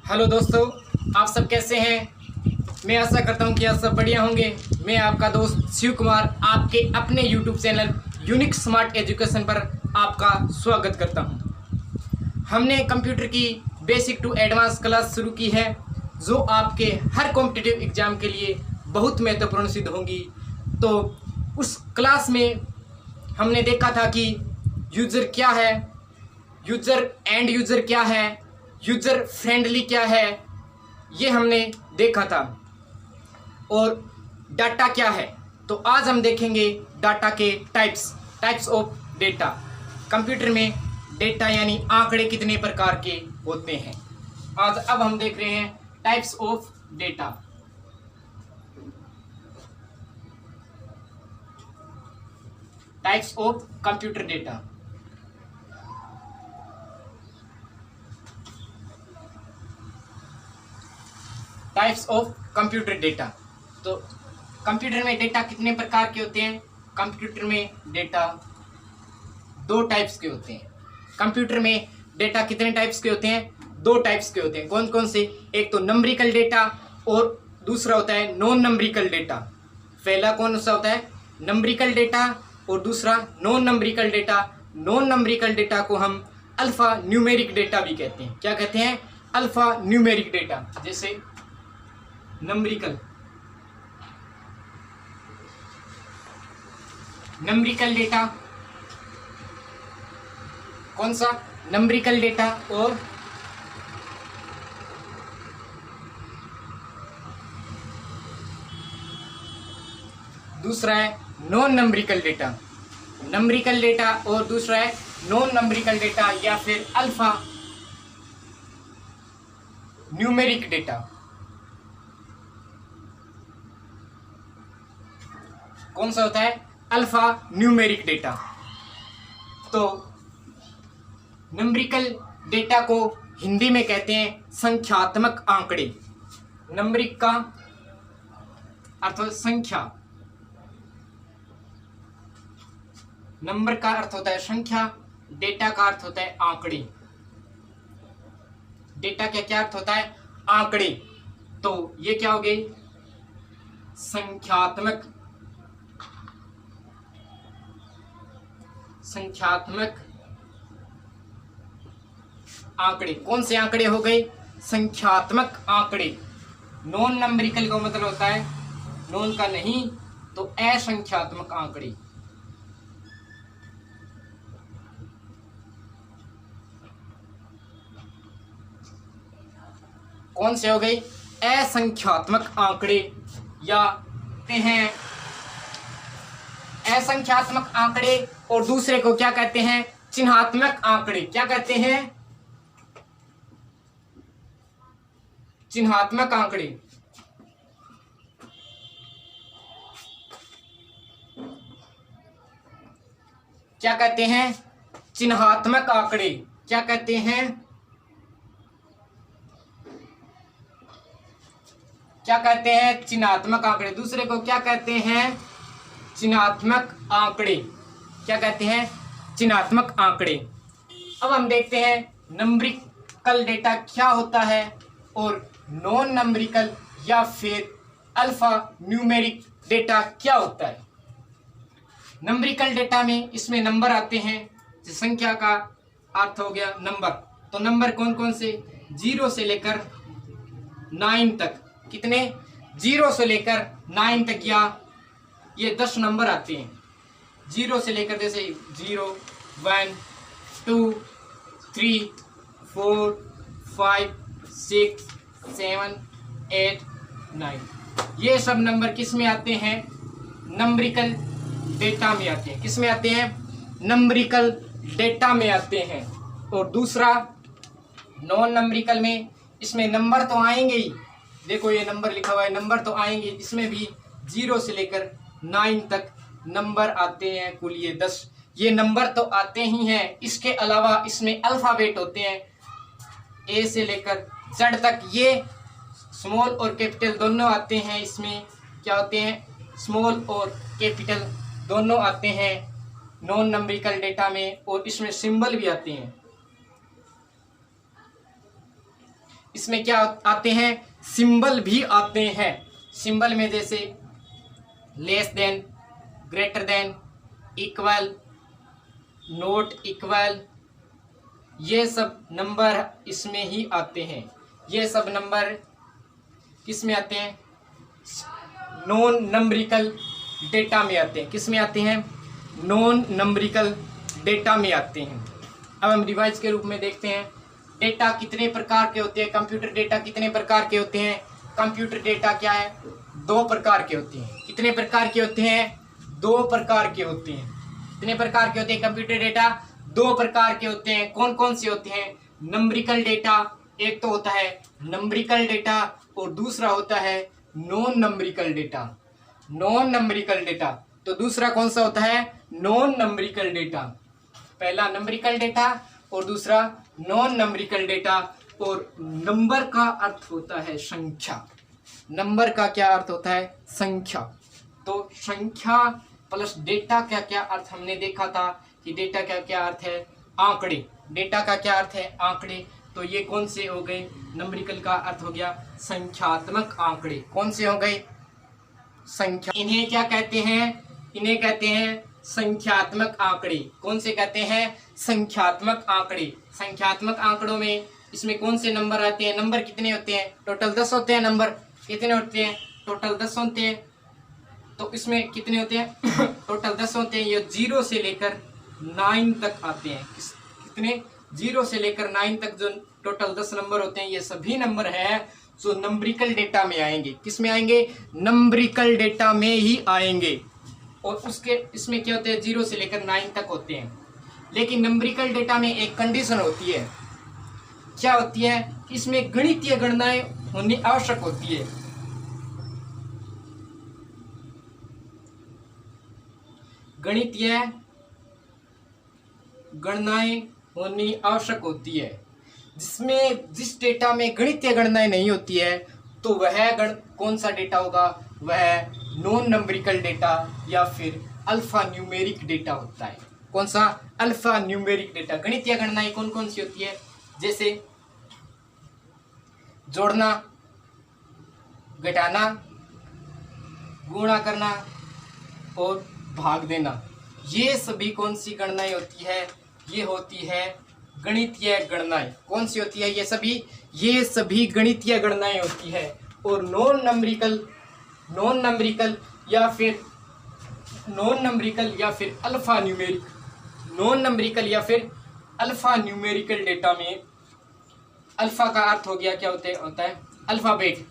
Hello दोस्तों, आप सब कैसे हैं। मैं आशा करता हूं कि आप सब बढ़िया होंगे। मैं आपका दोस्त शिव कुमार आपके अपने YouTube channel unique smart education पर आपका स्वागत करता हूं। हमने कंप्यूटर की बेसिक टू एडवांस क्लास शुरू की है, जो आपके हर कॉम्पिटिटिव एग्जाम के लिए बहुत महत्वपूर्ण सिद्ध होंगी। तो उस क्लास में हमने देखा था कि यूज़र क्या है, यूज़र एंड यूज़र क्या है, यूज़र फ्रेंडली क्या है, ये हमने देखा था। और डाटा क्या है, तो आज हम देखेंगे डाटा के टाइप्स ऑफ डेटा। कंप्यूटर में डेटा यानी आंकड़े कितने प्रकार के होते हैं। अब हम देख रहे हैं types of data. Types of computer data. Types of computer data. तो कंप्यूटर में डेटा कितने प्रकार के होते हैं। कंप्यूटर में डेटा दो टाइप्स के होते हैं। कंप्यूटर में डेटा कितने टाइप्स के होते हैं, दो टाइप्स के होते हैं। कौन कौन से, एक तो नंबरिकल डेटा और दूसरा होता है नॉन नंबरिकल डेटा। पहला कौन सा होता है, नंबरिकल डेटा, और दूसरा non numerical data. Non numerical data को हम अल्फा न्यूमेरिक डेटा भी कहते हैं। क्या कहते हैं, अल्फा न्यूमेरिक डेटा। जैसे नंबरिकल डेटा, कौन सा, नंबरिकल डेटा, और दूसरा है non numerical data. Numerical data और दूसरा है नॉन नंबरिकल डेटा या फिर अल्फा न्यूमेरिक डेटा। कौन सा होता है, अल्फा न्यूमेरिक डेटा। तो नंबरिकल डेटा को हिंदी में कहते हैं संख्यात्मक आंकड़े। नंबरिक का अर्थ संख्या, नंबर का अर्थ होता है संख्या, डेटा का अर्थ होता है आंकड़े। डेटा का क्या अर्थ होता है, आंकड़े। तो ये क्या हो गए, संख्यात्मक आंकड़े। कौन से आंकड़े हो गए, संख्यात्मक आंकड़े। नॉन नंबरिकल का मतलब होता है नॉन का नहीं, तो असंख्यात्मक आंकड़े। कौन से हो गए, असंख्यात्मक आंकड़े, या कहते हैं असंख्यात्मक आंकड़े। और दूसरे को क्या कहते हैं, चिन्हात्मक आंकड़े। क्या कहते हैं, चिन्हात्मक आंकड़े। क्या कहते हैं, चिन्हात्मक आंकड़े। क्या कहते हैं, क्या कहते हैं, चिन्हात्मक आंकड़े। दूसरे को क्या कहते हैं, चिन्हात्मक आंकड़े। क्या कहते हैं, चिन्हात्मक आंकड़े। अब हम देखते हैं नंबरिकल डेटा क्या होता है और नॉन नंबरिकल या फिर अल्फा न्यूमेरिक डेटा क्या होता है। नंबरिकल डेटा में इसमें नंबर आते हैं, संख्या का अर्थ हो गया नंबर। तो नंबर कौन कौन से, 0 से लेकर 9 तक। कितने, 0 से लेकर 9 तक, या ये 10 नंबर आते हैं। 0 से लेकर जैसे 0, 1, 2, 3, 4, 5, 6, 7, 8, 9। ये सब नंबर किस में आते हैं, नंबरिकल डेटा में आते हैं। किस में आते हैं, नंबरिकल डेटा में आते हैं। और दूसरा नॉन नंबरिकल में, इसमें नंबर तो आएंगे ही। देखो ये नंबर लिखा हुआ है, नंबर तो आएंगे। इसमें भी 0 से लेकर 9 तक नंबर आते हैं, कुल ये 10। ये नंबर तो आते ही हैं, इसके अलावा इसमें अल्फ़ाबेट होते हैं, ए से लेकर जेड तक। ये स्मॉल और कैपिटल दोनों आते हैं। इसमें क्या होते हैं, स्मॉल और कैपिटल दोनों आते हैं नॉन नंबरिकल डेटा में। और इसमें सिंबल भी आते हैं। इसमें क्या आते हैं, सिंबल भी आते हैं। सिंबल में जैसे less than, greater than, equal, not equal, ये सब नंबर इसमें ही आते हैं। ये सब नंबर किस में आते हैं, नॉन नंबरिकल डेटा में आते हैं। किस में आते हैं, नॉन नंबरिकल डेटा में आते हैं। अब हम रिवाइज के रूप में देखते हैं, डेटा कितने प्रकार के होते हैं, कंप्यूटर डेटा कितने प्रकार के होते हैं। कंप्यूटर डेटा क्या है, 2 प्रकार के होते हैं। कितने प्रकार के होते हैं, 2 प्रकार के होते हैं। कितने प्रकार के होते हैं कंप्यूटर डेटा, 2 प्रकार के होते हैं। कौन कौन से होते हैं, नंबरिकल डेटा, एक तो होता है नंबरिकल डेटा और दूसरा होता है non numerical data. Non numerical data, तो दूसरा कौन सा होता है, नॉन नंबरिकल डेटा। पहला नंबरिकल डेटा और दूसरा नॉन नंबरिकल डेटा। और नंबर का अर्थ होता है संख्या। नंबर का क्या अर्थ होता है, संख्या। तो संख्या प्लस डेटा का क्या अर्थ हमने देखा था कि डेटा का क्या अर्थ है, आंकड़े। डेटा का क्या अर्थ है, आंकड़े। तो ये कौन से हो गए, नंबरिकल का अर्थ हो गया संख्यात्मक आंकड़े। कौन से हो गए, संख्या। इन्हें क्या कहते हैं, इन्हें कहते हैं संख्यात्मक आंकड़े। कौन से कहते हैं, संख्यात्मक आंकड़े। संख्यात्मक आंकड़ों में इसमें कौन से नंबर आते हैं, नंबर कितने होते हैं, टोटल 10 होते हैं। नंबर कितने होते हैं, टोटल 10 होते हैं। तो इसमें कितने होते हैं, टोटल 10 होते हैं। ये 0 से लेकर 9 तक आते हैं। कितने, 0 से लेकर 9 तक जो टोटल 10 नंबर होते हैं, ये सभी नंबर है जो नंबरिकल डेटा में आएंगे। किस में आएंगे, नंबरिकल डेटा में ही आएंगे। और उसके इसमें क्या होते हैं, 0 से लेकर 9 तक होते हैं। लेकिन नंबरिकल डेटा में एक कंडीशन होती है, क्या होती है, इसमें गणितीय गणनाएं होनी आवश्यक होती है। गणितीय गणनाएं होनी आवश्यक होती है। जिस डेटा में गणितीय गणनाएं नहीं होती है तो वह कौन सा डेटा होगा, वह नॉन नंबरिकल डेटा या फिर अल्फा न्यूमेरिक डेटा होता है। कौन सा, अल्फा न्यूमेरिक डेटा। गणितीय गणनाएं कौन कौन सी होती है, जैसे जोड़ना, घटाना, गुणा करना और भाग देना। ये सभी कौन सी गणनाएं होती है, ये होती है गणितीय गणनाएं। कौन सी होती है, ये सभी गणितीय गणनाएं होती है। और नॉन नंबरिकल या फिर अल्फा न्यूमेरिक, नॉन नंबरिकल या फिर अल्फा न्यूमेरिकल डेटा में, अल्फा का अर्थ हो गया क्या होता है अल्फाबेट,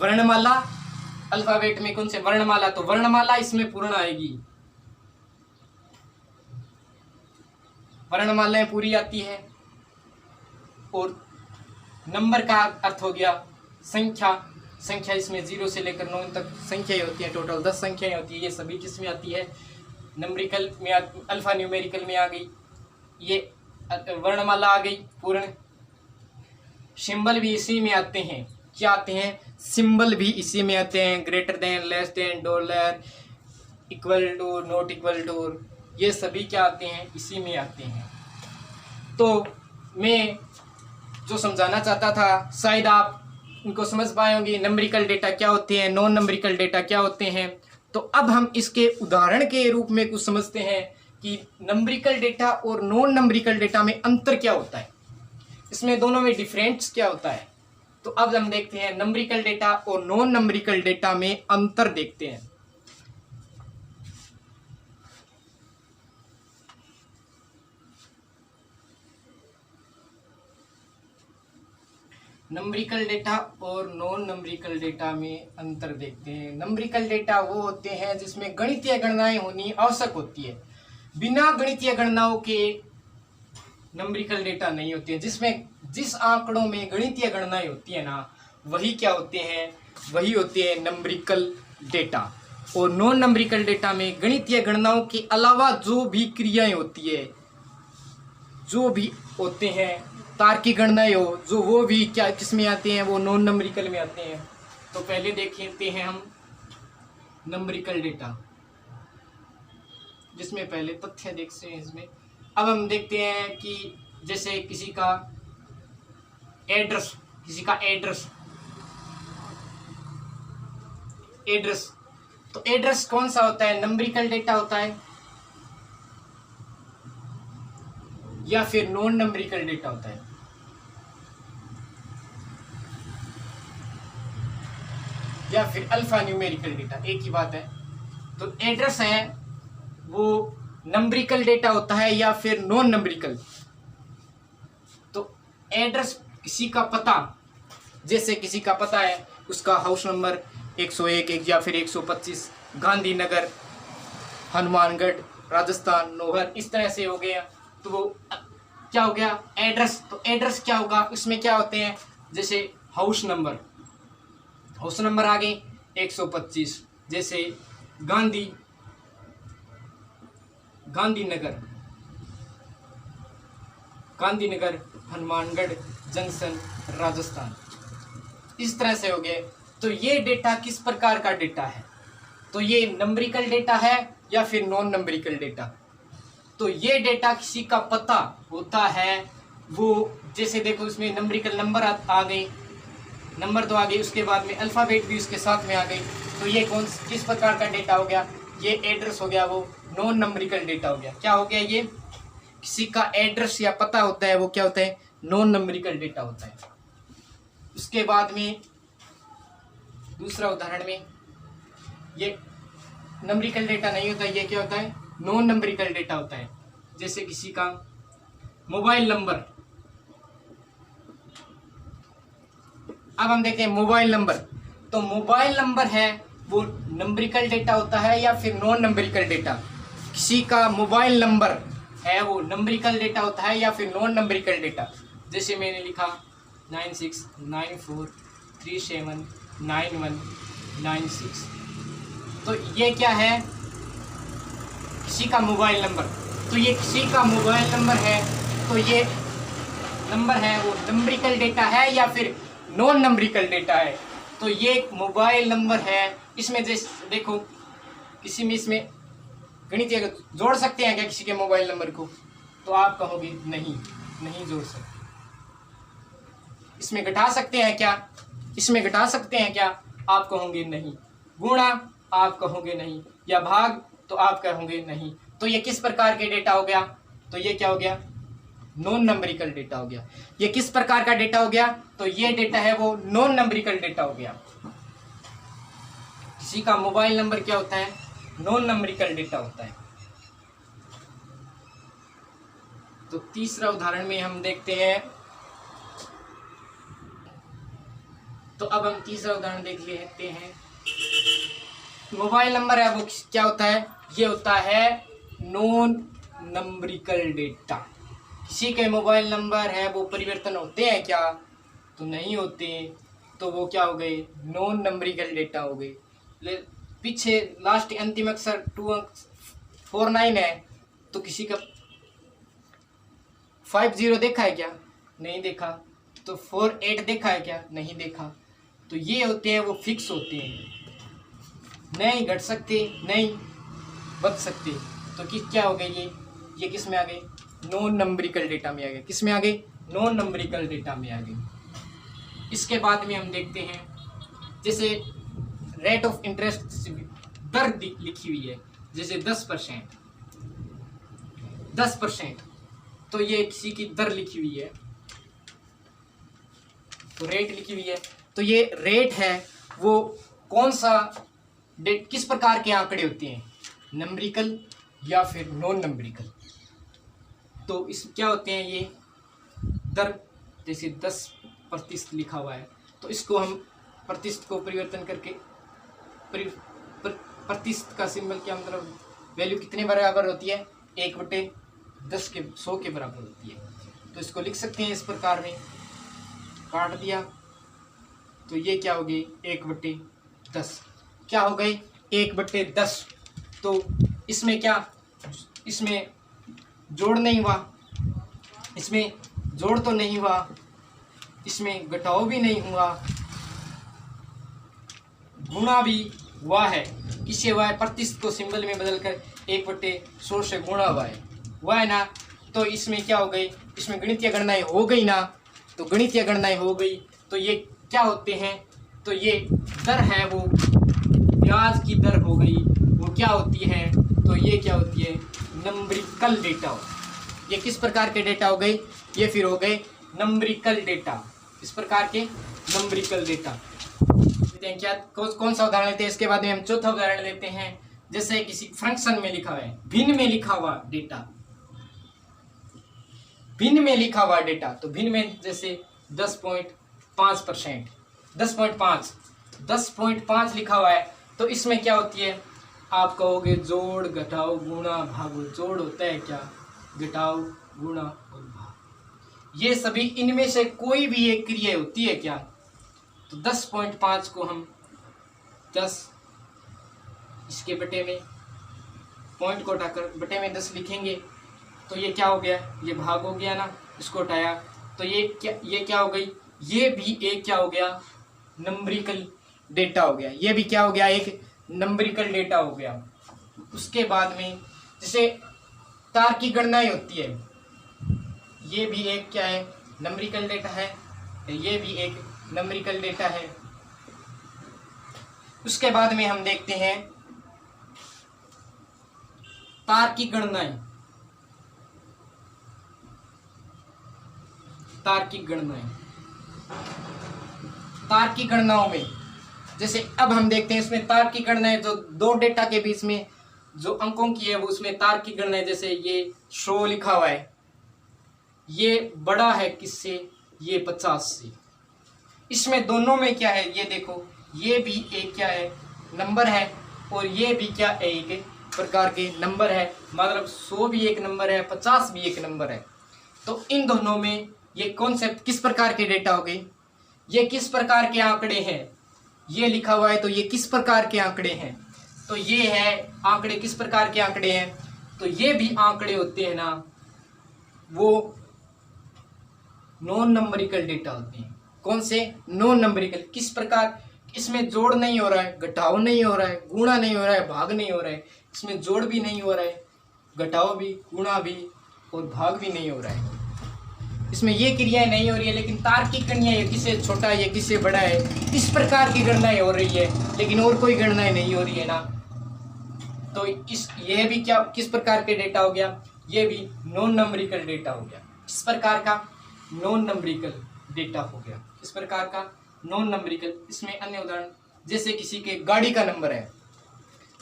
वर्णमाला। अल्फाबेट में कौन से, वर्णमाला। तो वर्णमाला इसमें पूर्ण आएगी, वर्णमालाएं पूरी आती है। और नंबर का अर्थ हो गया संख्या। संख्या इसमें 0 से लेकर 9 तक संख्याएं होती है, टोटल 10 संख्याएं होती है। ये सभी किस में आती है, नंबरिकल में, अल्फा न्यूमेरिकल में आ गई। ये वर्णमाला आ गई पूर्ण। सिंबल भी इसी में आते हैं। क्या आते हैं, सिंबल भी इसी में आते हैं, greater than, less than, dollar, equal to, not equal to, ये सभी क्या आते हैं, इसी में आते हैं। तो मैं जो समझाना चाहता था शायद आप इनको समझ पाए होंगे, नंबरिकल डेटा क्या होते हैं, नॉन नंबरिकल डेटा क्या होते हैं। तो अब हम इसके उदाहरण के रूप में कुछ समझते हैं कि नंबरिकल डेटा और नॉन नंबरिकल डेटा में अंतर क्या होता है, इसमें दोनों में डिफरेंस क्या होता है। तो अब हम देखते हैं नंबरिकल डेटा और नॉन नंबरिकल डेटा में अंतर देखते हैं। नंबरिकल डेटा और नॉन नंबरिकल डेटा में अंतर देखते हैं। नंबरिकल डेटा वो होते हैं जिसमें गणितीय गणनाएं होनी आवश्यक होती है। बिना गणितीय गणनाओं के नंबरिकल डेटा नहीं होते हैं। जिस आंकड़ों में गणितीय गणनाएं होती है ना, वही क्या होते हैं, वही होते हैं नंबरिकल डेटा। और नॉन नंबरिकल डेटा में गणितीय गणनाओं के अलावा जो भी क्रियाएं होती है, जो भी होते हैं, तार्किक गणनाएं हो जो, वो भी क्या किस में आते हैं, वो नॉन नंबरिकल में आते हैं। तो पहले देखते हैं हम नंबरिकल डेटा, जिसमें पहले तथ्य देखते हैं इसमें। अब हम देखते हैं कि जैसे किसी का एड्रेस, किसी का एड्रेस, एड्रेस। तो एड्रेस कौन सा होता है? नंबरिकल डेटा होता है या फिर नॉन नंबरिकल डेटा होता है? या फिर अल्फा न्यूमेरिकल डेटा, एक ही बात है। तो एड्रेस है वो नंबरिकल डेटा होता है या फिर नॉन नंबरिकल? तो एड्रेस किसी का पता, जैसे किसी का पता है उसका हाउस नंबर 101 या फिर 125 गांधीनगर हनुमानगढ़ राजस्थान नौहर, इस तरह से हो गया, तो वो क्या हो गया? एड्रेस। तो एड्रेस क्या होगा? उसमें क्या होते हैं? जैसे हाउस नंबर आ गए 125, जैसे गांधीनगर हनुमानगढ़ जंक्शन राजस्थान, इस तरह से हो गए। तो ये डेटा किस प्रकार का डेटा है? तो ये नंबरिकल डेटा है या फिर नॉन नंबरिकल डेटा? तो ये डेटा किसी का पता होता है, वो जैसे देखो इसमें नंबरिकल नंबर आ गए, नंबर तो आ गई, उसके बाद में अल्फ़ाबेट भी उसके साथ में आ गई। तो ये किस प्रकार का डेटा हो गया? ये एड्रेस हो गया, वो नॉन नंबरिकल डेटा हो गया। क्या हो गया? ये किसी का एड्रेस या पता होता है, वो क्या होता है? नॉन नंबरिकल डेटा होता है। उसके बाद में दूसरा उदाहरण में ये नंबरिकल डेटा नहीं होता, ये क्या होता है? नॉन नंबरिकल डेटा होता है। जैसे किसी का मोबाइल नंबर, अब हम देखते हैं मोबाइल नंबर। तो मोबाइल नंबर है वो नंबरिकल डेटा होता है या फिर नॉन नंबरिकल डेटा? किसी का मोबाइल नंबर है वो नंबरिकल डेटा होता है या फिर नॉन नंबरिकल डेटा? जैसे मैंने लिखा 9694379196, तो ये क्या है? किसी का मोबाइल नंबर। तो ये किसी का मोबाइल नंबर है, तो ये नंबर है वो नंबरिकल डेटा है या फिर नॉन नंबरिकल डेटा है? तो ये मोबाइल नंबर है, इसमें जैसे देखो किसी में इसमें गणितीय जोड़ सकते हैं क्या किसी के मोबाइल नंबर को? तो आप कहोगे नहीं जोड़ सकते। इसमें घटा सकते हैं क्या? इसमें घटा सकते हैं क्या? आप कहोगे नहीं। गुणा आप कहोगे नहीं, या भाग तो आप कहोगे नहीं। तो ये किस प्रकार के डेटा हो गया? तो ये क्या हो गया? नॉन नंबरिकल डेटा हो गया। ये किस प्रकार का डेटा हो गया? तो ये डेटा है वो नॉन नंबरिकल डेटा हो गया। किसी का मोबाइल नंबर क्या होता है? नॉन नंबरिकल डेटा होता है। तो तीसरा उदाहरण में हम देखते हैं, तो अब हम तीसरा उदाहरण देख लेते हैं। मोबाइल नंबर है वो क्या होता है? ये होता है नॉन नंबरिकल डेटा। किसी के मोबाइल नंबर है वो परिवर्तन होते हैं क्या? तो नहीं होते, तो वो क्या हो गए? नॉन नंबरिकल डेटा हो गए। पीछे लास्ट अंतिम अक्षर 2 अंक 49 है, तो किसी का 50 देखा है क्या? नहीं देखा। तो 48 देखा है क्या? नहीं देखा। तो ये होते हैं वो फिक्स होते हैं, नहीं घट सकते, नहीं बच सकते। तो किस क्या हो गए? ये किस में आ गए? नॉन नंबरिकल डेटा में आ गए। किस में आ गए? नॉन नंबरिकल डेटा में आ गए। इसके बाद में हम देखते हैं, जैसे रेट ऑफ इंटरेस्ट दर लिखी हुई है, जैसे 10%, तो ये किसी की दर लिखी हुई है, तो रेट लिखी हुई है। तो ये रेट है वो कौन सा किस प्रकार के आंकड़े होते हैं? नंबरिकल या फिर नॉन नंबरिकल? तो इस क्या होते हैं? ये दर, जैसे 10% लिखा हुआ है, तो इसको हम प्रतिशत को परिवर्तन करके प्रतिशत का सिंबल क्या मतलब वैल्यू कितने बराबर होती है? 1/10 के 100 के बराबर होती है। तो इसको लिख सकते हैं इस प्रकार में, काट दिया तो ये क्या हो गई? 1/10। क्या हो गई? 1/10। तो इसमें क्या? इसमें जोड़ नहीं हुआ, इसमें जोड़ तो नहीं हुआ, इसमें घटाव भी नहीं हुआ, गुणा भी हुआ है। किससे हुआ है? प्रतिशत को सिंबल में बदलकर 1/100 से गुणा हुआ है ना। तो इसमें क्या हो गई? इसमें गणितीय गणनाएं हो गई ना। तो गणितीय गणनाएं हो गई। तो ये क्या होते हैं, तो ये दर है वो ब्याज की दर हो गई, वो क्या होती है, तो ये क्या होती है, नंबरिकल डेटा। ये किस प्रकार के डेटा हो गए, ये फिर हो गए नंबरिकल डेटा। इस प्रकार के नंबरिकल डेटा क्या, कौन सा उदाहरण लेते हैं, इसके बाद में हम चौथा उदाहरण लेते हैं। जैसे किसी फंक्शन में लिखा हुआ है भिन्न में लिखा हुआ डेटा, भिन्न में लिखा हुआ डेटा, तो भिन्न में जैसे 10.5%, 10.5 लिखा हुआ है, तो इसमें क्या होती है, आप कहोगे जोड़ घटाओ गुणा भागो। जोड़ होता है क्या, घटाओ गुणा और भाग, ये सभी इनमें से कोई भी एक क्रिया होती है क्या। तो 10.5 को हम 10 इसके बटे में पॉइंट को हटाकर बटे में 10 लिखेंगे, तो ये क्या हो गया, ये भाग हो गया ना, इसको हटाया तो ये क्या हो गई, ये भी एक क्या हो गया, नंबरिकल डेटा हो गया। ये भी क्या हो गया, एक नंबरिकल डेटा हो गया। उसके बाद में जैसे तार्किक गणनाएं होती है, ये भी एक क्या है, नंबरिकल डेटा है, ये भी एक नंबरिकल डेटा है। उसके बाद में हम देखते हैं तार्किक गणनाएं। तार्किक गणनाएं, तार्किक गणनाओं में जैसे अब हम देखते हैं इसमें तार्किक गणनाएं, जो दो डेटा के बीच में जो अंकों की है वो उसमें तार्किक गणनाएं। जैसे ये 100 लिखा हुआ है, ये बड़ा है किससे, ये 50 से। इसमें दोनों में क्या है, ये देखो, ये भी एक क्या है, नंबर है, और ये भी क्या है, एक प्रकार के नंबर है। मतलब 100 भी एक नंबर है, 50 भी एक नंबर है। तो इन दोनों में ये कॉन्सेप्ट किस प्रकार के डेटा हो गए, ये किस प्रकार के आंकड़े हैं, ये लिखा हुआ है, तो ये किस प्रकार के आंकड़े हैं, तो ये है आंकड़े, किस प्रकार के आंकड़े हैं, तो ये भी आंकड़े होते हैं ना, वो नॉन नंबरिकल डेटा होते हैं। कौन से, नॉन नंबरिकल। किस प्रकार, इसमें जोड़ नहीं हो रहा है, घटाव नहीं हो रहा है, गुणा नहीं हो रहा है, भाग नहीं हो रहा है। इसमें जोड़ भी नहीं हो रहा है, घटाव भी, गुणा भी और भाग भी नहीं हो रहा है। इसमें ये क्रियाएं नहीं हो रही है, लेकिन तार्किक गणनाएं, ये किससे छोटा है, ये किससे बड़ा है, इस प्रकार की गणनाएं हो रही है, लेकिन और कोई गणनाएं नहीं हो रही है ना। तो ये भी क्या, किस प्रकार के डेटा हो गया, ये भी नॉन नंबरिकल डेटा हो गया। इस प्रकार का नॉन नंबरिकल डेटा हो गया, इस प्रकार का नॉन नंबरिकल। इसमें अन्य उदाहरण, जैसे किसी के गाड़ी का नंबर है,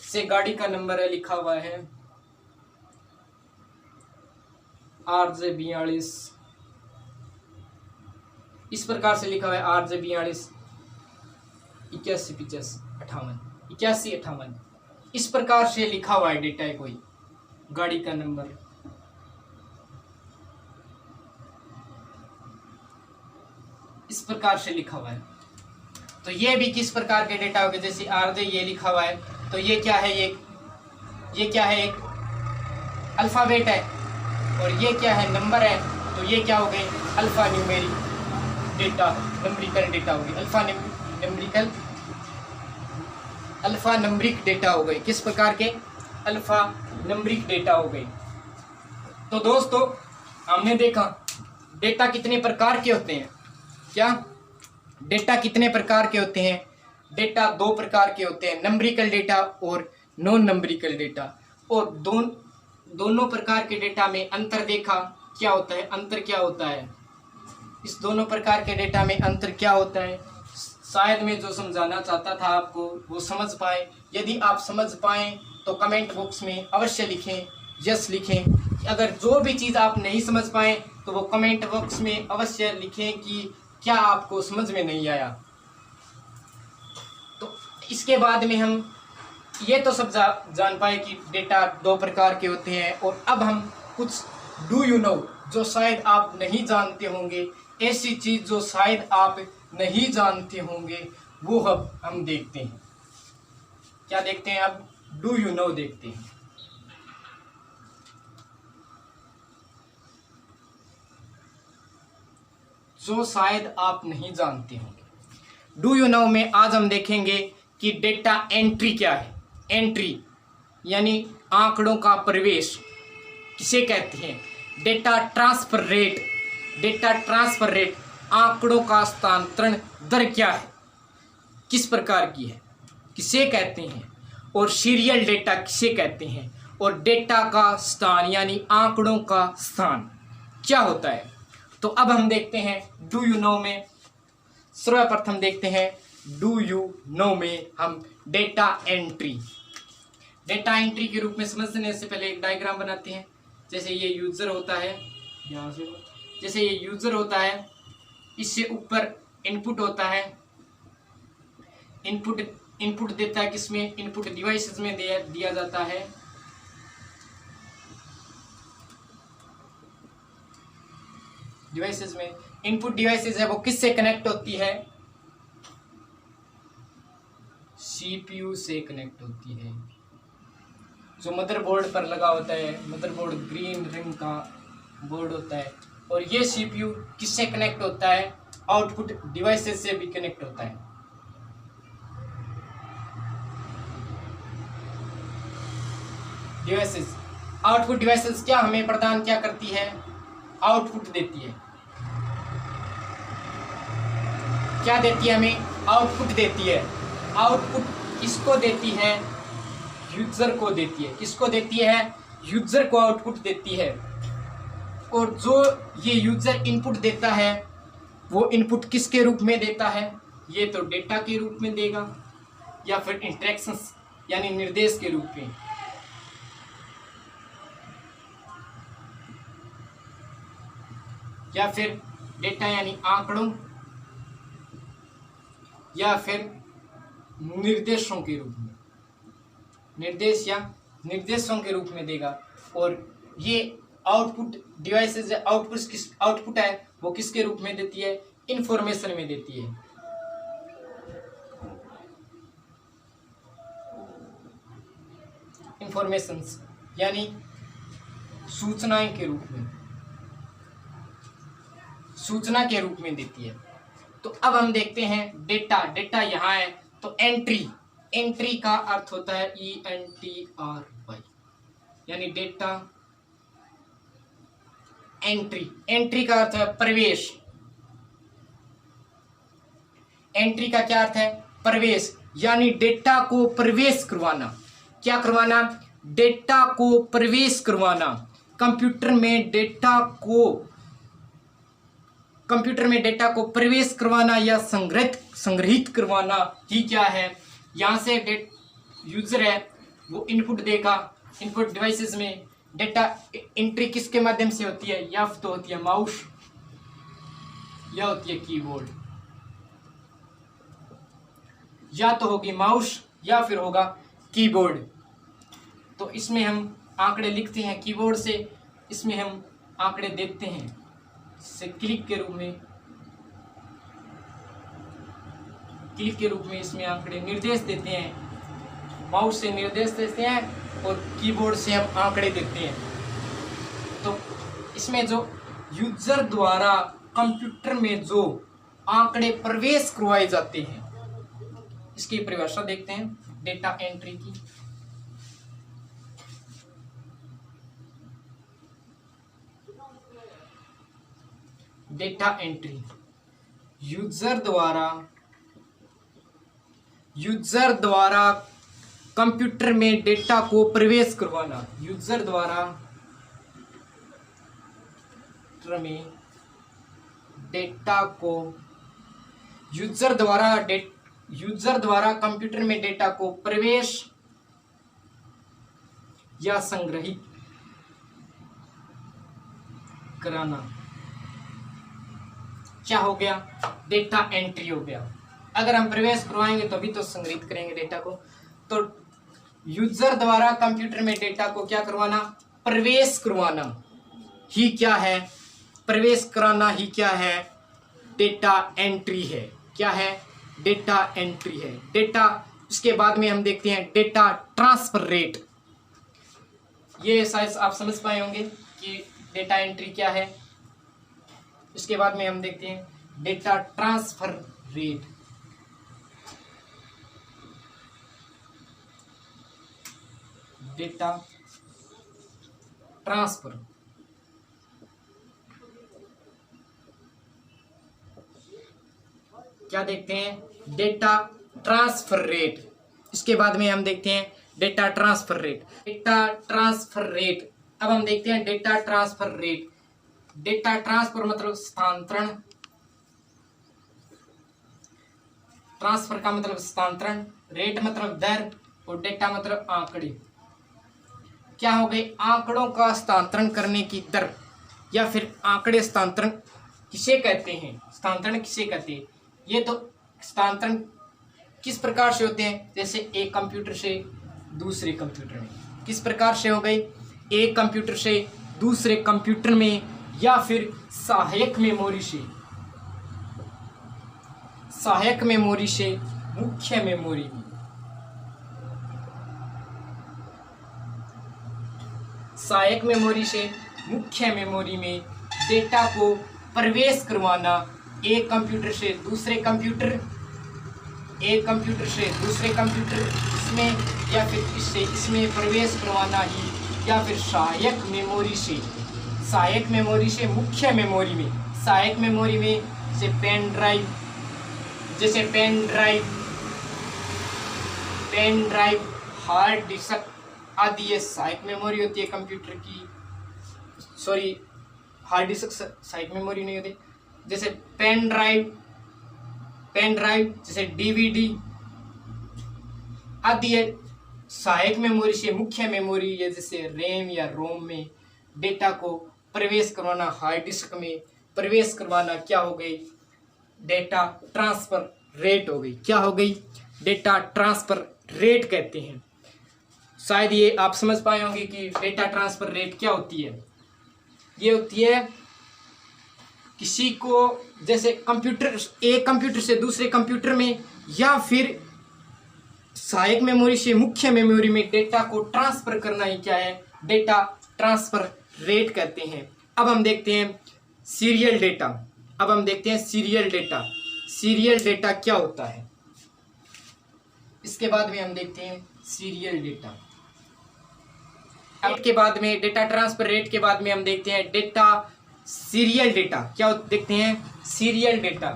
से गाड़ी का नंबर है, लिखा हुआ है RJ42, इस प्रकार से लिखा हुआ है RJ42 81 50 58 81 58, इस प्रकार से लिखा हुआ है डेटा है कोई गाड़ी का नंबर। इस प्रकार से लिखा हुआ है, तो ये भी किस प्रकार के डेटा हो गए। जैसे RJ ये लिखा हुआ है, तो ये क्या है, ये क्या है, एक अल्फाबेट है, और ये क्या है, नंबर है। तो ये क्या हो गए, alpha numeric data, numerical data हो गई, अल्फा नंबरिक डेटा हो गए। किस प्रकार के, अल्फा नंबरिक डेटा हो गए। तो दोस्तों हमने देखा डेटा कितने प्रकार के होते हैं। क्या, डेटा कितने प्रकार के होते हैं, डेटा 2 प्रकार के होते हैं, नंबरिकल डेटा और नॉन नंबरिकल डेटा। और दोनों प्रकार के डेटा में अंतर देखा, क्या होता है, अंतर क्या होता है, इस दोनों प्रकार के डेटा में अंतर क्या होता है। शायद मैं जो समझाना चाहता था आपको वो समझ पाए। यदि आप समझ पाए तो कमेंट बॉक्स में अवश्य लिखें, यस लिखें। अगर जो भी चीज़ आप नहीं समझ पाए तो वो कमेंट बॉक्स में अवश्य लिखें कि क्या आपको समझ में नहीं आया। तो इसके बाद में हम ये तो सब जान पाए कि डेटा 2 प्रकार के होते हैं। और अब हम कुछ डू यू नो, जो शायद आप नहीं जानते होंगे, ऐसी चीज़ जो शायद आप नहीं जानते होंगे, वो अब हम देखते हैं। क्या देखते हैं, अब डू यू नो देखते हैं। जो शायद आप नहीं जानते होंगे। डू यू नो में आज हम देखेंगे कि डेटा एंट्री क्या है। एंट्री यानी आंकड़ों का प्रवेश किसे कहते हैं। Data transfer rate, data transfer rate आंकड़ों का स्थानांतरण दर क्या है, किस प्रकार की है, किसे कहते हैं, और सीरियल डेटा किसे कहते हैं, और डेटा का स्थान यानी आंकड़ों का स्थान क्या होता है। तो अब हम देखते हैं डू यू नो में। सर्वप्रथम देखते हैं डू यू नो में हम डेटा एंट्री के रूप में समझने से पहले एक डायग्राम बनाते हैं। जैसे ये यूजर होता है, यहाँ से जैसे ये यूजर होता है, इससे ऊपर इनपुट होता है, इनपुट देता है किसमें, इनपुट डिवाइसेस में दिया जाता है। डिवाइसेस में इनपुट डिवाइसेस है वो किससे कनेक्ट होती है, सीपीयू से कनेक्ट होती है, जो मदरबोर्ड पर लगा होता है। मदरबोर्ड ग्रीन रिंग का बोर्ड होता है, और ये सीपीयू किससे कनेक्ट होता है, आउटपुट डिवाइसेस से भी कनेक्ट होता है। डिवाइसेस, आउटपुट डिवाइसेस क्या हमें प्रदान क्या करती है, आउटपुट देती है। क्या देती है हमें, आउटपुट देती है। आउटपुट किसको देती है, यूजर को देती है। किसको देती है, यूजर को आउटपुट देती है। और जो ये यूजर इनपुट देता है वो इनपुट किसके रूप में देता है, ये तो डेटा के रूप में देगा, या फिर इंस्ट्रक्शंस यानी निर्देश के रूप में। या फिर डेटा यानी आंकड़ों, या फिर निर्देशों के रूप में, निर्देश या निर्देशों के रूप में देगा। और ये आउटपुट डिवाइसेस, आउटपुट है वो किसके रूप में देती है, इंफॉर्मेशन में देती है। इंफॉर्मेशंस यानी सूचनाएं के रूप में, सूचना के रूप में देती है। तो अब हम देखते हैं डेटा यहाँ है, तो एंट्री का अर्थ होता है ENTRY, यानी डेटा एंट्री का अर्थ है प्रवेश। एंट्री का क्या अर्थ है, प्रवेश, यानी डेटा को प्रवेश करवाना। क्या करवाना, डेटा को प्रवेश करवाना। कंप्यूटर में डेटा को प्रवेश करवाना या संग्रहित करवाना ही क्या है। यहाँ से यूजर है वो इनपुट देगा, इनपुट डिवाइसेस में डेटा एंट्री किसके माध्यम से होती है, या तो होती है माउस, या होती है कीबोर्ड, या तो होगी माउस या फिर होगा कीबोर्ड। तो इसमें हम आंकड़े लिखते हैं कीबोर्ड से, इसमें हम आंकड़े देते हैं से क्लिक के रूप में इसमें आंकड़े निर्देश देते हैं। माउस से निर्देश देते हैं और कीबोर्ड से हम आंकड़े देते हैं। तो इसमें जो यूजर द्वारा कंप्यूटर में जो आंकड़े प्रवेश करवाए जाते हैं, इसकी परिभाषा देखते हैं डेटा एंट्री की। डेटा एंट्री, यूजर द्वारा कंप्यूटर में डेटा को प्रवेश करवाना। यूजर द्वारा कंप्यूटर में डेटा को प्रवेश या संग्रहित कराना क्या हो गया, डेटा एंट्री हो गया। अगर हम प्रवेश करवाएंगे तो अभी तो संग्रहित करेंगे डेटा को। तो यूजर द्वारा कंप्यूटर में डेटा को क्या करवाना, प्रवेश करवाना ही क्या है, प्रवेश कराना ही क्या है, डेटा एंट्री है। क्या है, डेटा एंट्री है। डेटा, इसके बाद में हम देखते हैं डेटा ट्रांसफर रेट। ये शायद आप समझ पाए होंगे कि डेटा एंट्री क्या है। इसके बाद में हम देखते हैं data transfer rate. Data transfer क्या देखते हैं, डेटा ट्रांसफर रेट। इसके बाद में हम देखते हैं data transfer rate. Data transfer rate, अब हम देखते हैं data transfer rate. Data transfer मतलब स्थानांतरण, ट्रांसफर का मतलब स्थानांतरण, रेट मतलब दर, और डेटा मतलब आंकड़े। क्या हो गए, आंकड़ों का स्थानांतरण करने की दर, या फिर आंकड़े स्थानांतरण किसे कहते हैं, स्थानांतरण किसे कहते हैं। ये तो स्थानांतरण किस प्रकार से होते हैं, जैसे एक कंप्यूटर से दूसरे कंप्यूटर में, किस प्रकार से हो गए, एक कंप्यूटर से दूसरे कंप्यूटर में, या फिर सहायक मेमोरी से, सहायक मेमोरी से मुख्य मेमोरी में, सहायक मेमोरी से मुख्य मेमोरी में डेटा को प्रवेश करवाना, एक कंप्यूटर से दूसरे कंप्यूटर, एक कंप्यूटर से दूसरे कंप्यूटर इसमें, या फिर इससे इसमें प्रवेश करवाना ही, या फिर सहायक मेमोरी से, सहायक मेमोरी से मुख्य मेमोरी में। सहायक मेमोरी में जैसे पेन ड्राइव, जैसे पेन ड्राइव, हार्ड डिस्क आदि, ये सहायक मेमोरी होती है कंप्यूटर की। सॉरी, हार्ड डिस्क सहायक मेमोरी नहीं होती। जैसे पेन ड्राइव, जैसे डीवीडी आदि ये सहायक मेमोरी से मुख्य मेमोरी, ये जैसे रैम या रोम में डेटा को प्रवेश करवाना, हार्ड डिस्क में प्रवेश करवाना, क्या हो गई, डेटा ट्रांसफर रेट हो गई। क्या हो गई, डेटा ट्रांसफर रेट कहते हैं। शायद ये आप समझ पाए होंगे कि डेटा ट्रांसफर रेट क्या होती है। ये होती है किसी को, जैसे कंप्यूटर, एक कंप्यूटर से दूसरे कंप्यूटर में, या फिर सहायक मेमोरी से मुख्य मेमोरी में डेटा को ट्रांसफर करना ही क्या है, डेटा ट्रांसफर रेट कहते हैं। अब हम देखते हैं सीरियल डेटा। अब हम देखते हैं सीरियल डेटा। सीरियल डेटा क्या होता है, इसके बाद में हम देखते हैं सीरियल डेटा। के बाद में डेटा ट्रांसफर रेट के बाद में हम देखते हैं डेटा सीरियल डेटा। क्या देखते हैं, serial data.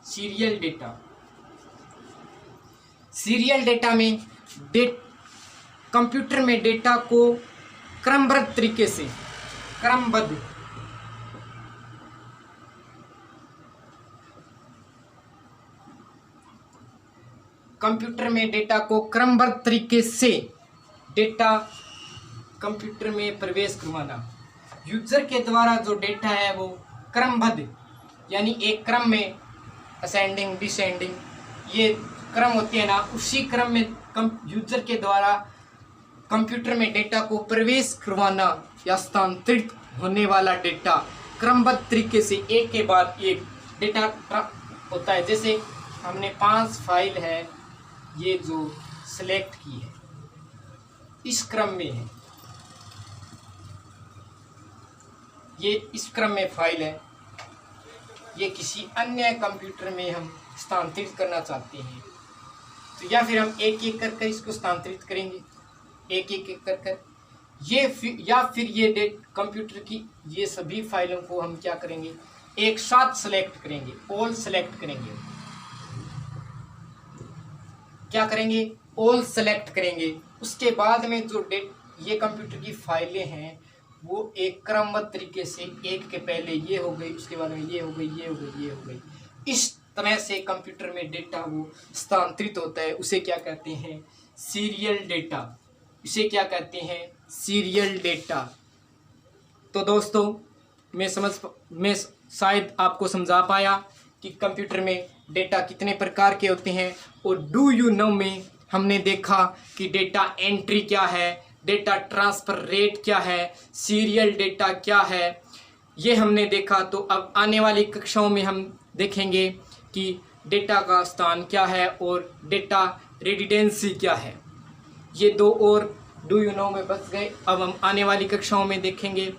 Serial data, serial data में कंप्यूटर में डेटा को क्रमबद्ध तरीके से, क्रमबद्ध, कंप्यूटर में डेटा को क्रमबद्ध तरीके से डेटा कंप्यूटर में प्रवेश करवाना। यूजर के द्वारा जो डेटा है वो क्रमबद्ध, यानी एक क्रम में, असेंडिंग डिसेंडिंग, ये क्रम होती है ना, उसी क्रम में यूजर के द्वारा कंप्यूटर में डेटा को प्रवेश करवाना या स्थानांतरित होने वाला डेटा क्रमबद्ध तरीके से एक के बाद एक डेटा होता है। जैसे हमने 5 फाइल है ये जो सिलेक्ट की है, इस क्रम में है, ये इस क्रम में फाइल है, ये किसी अन्य कंप्यूटर में हम स्थानांतरित करना चाहते हैं, तो या फिर हम एक एक कर इसको स्थानांतरित करेंगे, एक एक कर ये या फिर ये कंप्यूटर की ये सभी फाइलों को हम क्या करेंगे, एक साथ सेलेक्ट करेंगे, ऑल सेलेक्ट करेंगे। क्या करेंगे, ऑल सेलेक्ट करेंगे। उसके बाद में जो ये कंप्यूटर की फाइलें हैं वो एक क्रमबद्ध तरीके से, एक के पहले ये हो गई, उसके बाद में ये हो गई, ये हो गई, ये हो गई, इस तरह से कंप्यूटर में डेटा वो स्थानांतरित होता है। उसे क्या कहते हैं, सीरियल डेटा। इसे क्या कहते हैं, सीरियल डेटा। तो दोस्तों मैं शायद आपको समझा पाया कि कंप्यूटर में डेटा कितने प्रकार के होते हैं। और डू यू नो में हमने देखा कि डेटा एंट्री क्या है, डेटा ट्रांसफ़र रेट क्या है, सीरियल डेटा क्या है, ये हमने देखा। तो अब आने वाली कक्षाओं में हम देखेंगे कि डेटा का स्थान क्या है और डेटा रिडंडेंसी क्या है। ये 2 और डू यू नो में बच गए। अब हम आने वाली कक्षाओं में देखेंगे।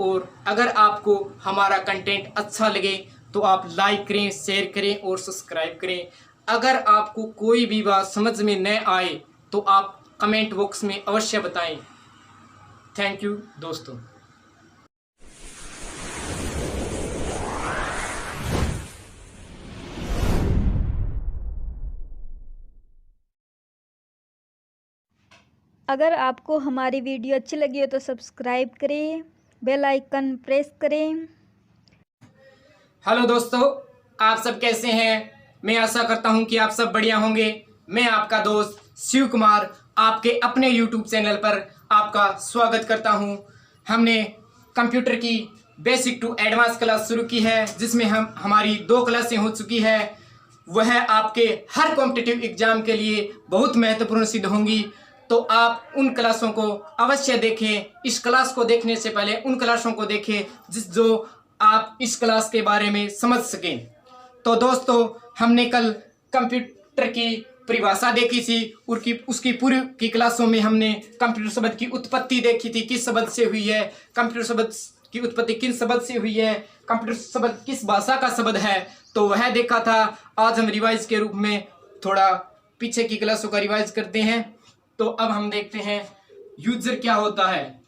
और अगर आपको हमारा कंटेंट अच्छा लगे तो आप लाइक करें, शेयर करें और सब्सक्राइब करें। अगर आपको कोई भी बात समझ में न आए तो आप कमेंट बॉक्स में अवश्य बताएं। थैंक यू दोस्तों। अगर आपको हमारी वीडियो अच्छी लगी हो तो सब्सक्राइब करें, बेल आइकन प्रेस करें। हेलो दोस्तों, आप सब कैसे हैं? मैं आशा करता हूं कि आप सब बढ़िया होंगे। मैं आपका दोस्त शिव कुमार आपके अपने YouTube चैनल पर आपका स्वागत करता हूं। हमने कंप्यूटर की बेसिक टू एडवांस क्लास शुरू की है, जिसमें हमारी 2 क्लासें हो चुकी है। वह आपके हर कॉम्पिटिटिव एग्जाम के लिए बहुत महत्वपूर्ण सिद्ध होंगी, तो आप उन क्लासों को अवश्य देखें। इस क्लास को देखने से पहले उन क्लासों को देखें जो आप इस क्लास के बारे में समझ सकें। तो दोस्तों, हमने कल कंप्यूटर की परिभाषा देखी थी, उसकी पूरी की क्लासों में हमने कंप्यूटर शब्द की उत्पत्ति देखी थी, किस शब्द से हुई है, कंप्यूटर शब्द की उत्पत्ति किस शब्द से हुई है, कंप्यूटर शब्द किस भाषा का शब्द है, तो वह देखा था। आज हम रिवाइज के रूप में थोड़ा पीछे की क्लासों का रिवाइज करते हैं। तो अब हम देखते हैं यूजर क्या होता है।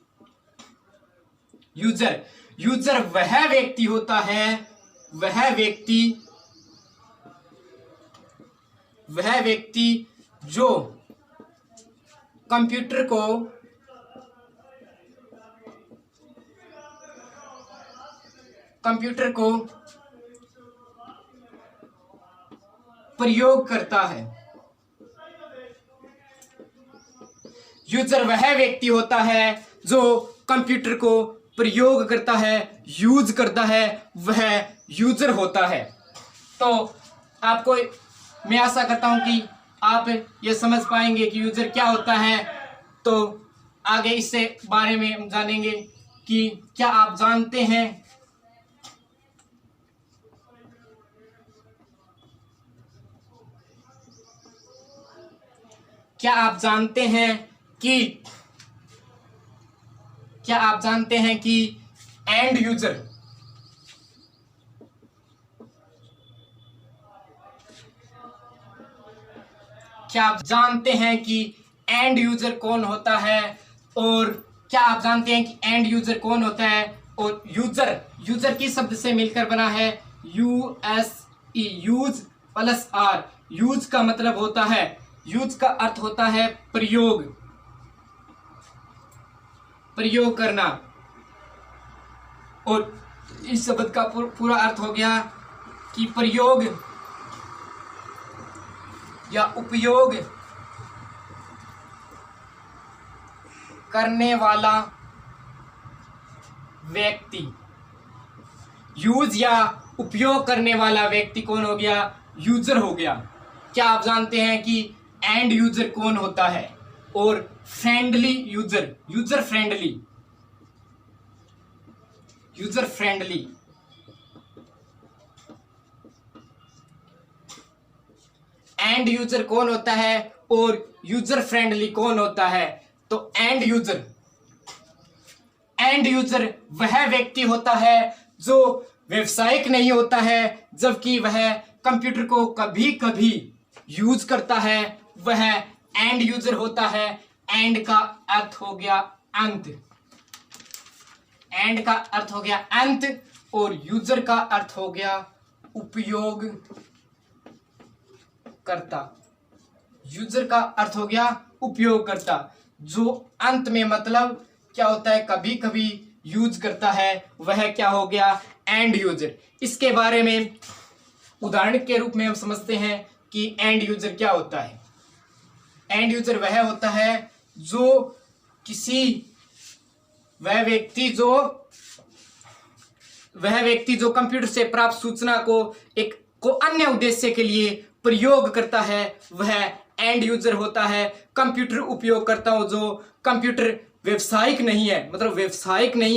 यूजर वह व्यक्ति होता है, वह व्यक्ति जो कंप्यूटर को प्रयोग करता है। यूजर वह व्यक्ति होता है जो कंप्यूटर को प्रयोग करता है, यूज करता है, वह यूजर होता है। तो आपको मैं आशा करता हूं कि आप ये समझ पाएंगे कि यूजर क्या होता है। तो आगे इससे बारे में हम जानेंगे कि क्या आप जानते हैं क्या आप जानते हैं कि एंड यूजर कौन होता है, और क्या आप जानते हैं कि एंड यूजर कौन होता है? और यूजर किस शब्द से मिलकर बना है? U S E, use plus R. Use का मतलब होता है, यूज का अर्थ होता है प्रयोग करना, और इस शब्द का पूरा अर्थ हो गया कि प्रयोग या उपयोग करने वाला व्यक्ति। यूज या उपयोग करने वाला व्यक्ति कौन हो गया? यूजर हो गया। क्या आप जानते हैं कि एंड यूजर कौन होता है? और friendly user friendly and user कौन होता है और यूजर फ्रेंडली कौन होता है? तो एंड यूजर वह व्यक्ति होता है जो व्यवसायिक नहीं होता है, जबकि वह कंप्यूटर को कभी कभी यूज करता है, वह एंड यूजर होता है। एंड का अर्थ हो गया अंत, और यूजर का अर्थ हो गया उपयोग करता। जो अंत में मतलब क्या होता है, कभी कभी यूज करता है, वह क्या हो गया? And user. इसके बारे में उदाहरण के रूप में हम समझते हैं कि एंड यूजर क्या होता है। एंड यूजर वह होता है जो वह व्यक्ति जो कंप्यूटर से प्राप्त सूचना को अन्य उद्देश्य के लिए प्रयोग करता है, वह एंड यूजर होता है। कंप्यूटर उपयोगकर्ताओं जो कंप्यूटर व्यवसायिक नहीं है,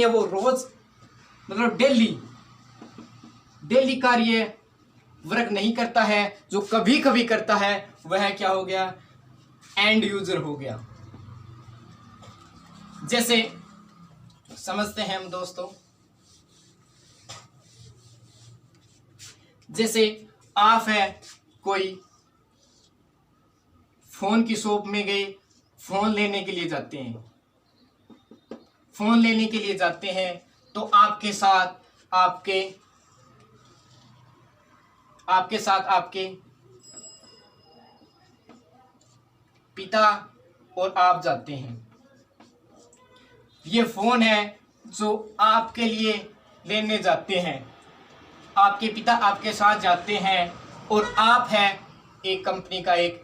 वो रोज मतलब डेली कार्य वर्क नहीं करता है, जो कभी कभी करता है, वह क्या हो गया? एंड यूजर हो गया। जैसे समझते हैं हम दोस्तों, जैसे आप है कोई फोन की शॉप में गए, फोन लेने के लिए जाते हैं, तो आपके साथ आपके पिता और आप जाते हैं। ये फ़ोन है जो आपके लिए लेने जाते हैं, आपके पिता आपके साथ जाते हैं और आप है एक कंपनी का एक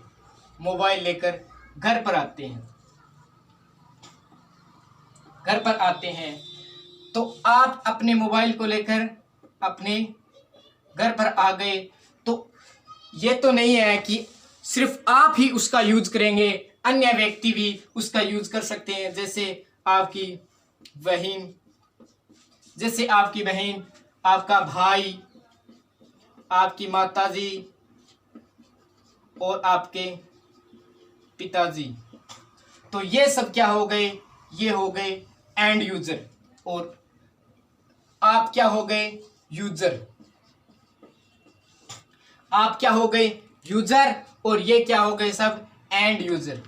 मोबाइल लेकर घर पर आते हैं। घर पर आते हैं तो आप अपने मोबाइल को लेकर अपने घर पर आ गए, तो ये तो नहीं है कि सिर्फ आप ही उसका यूज करेंगे, अन्य व्यक्ति भी उसका यूज कर सकते हैं। जैसे आपकी बहन, आपका भाई, आपकी माताजी और आपके पिताजी। तो ये सब क्या हो गए, ये हो गए एंड यूजर, और आप क्या हो गए, यूजर। आप क्या हो गए, यूजर, और ये क्या हो गए सब, एंड यूजर।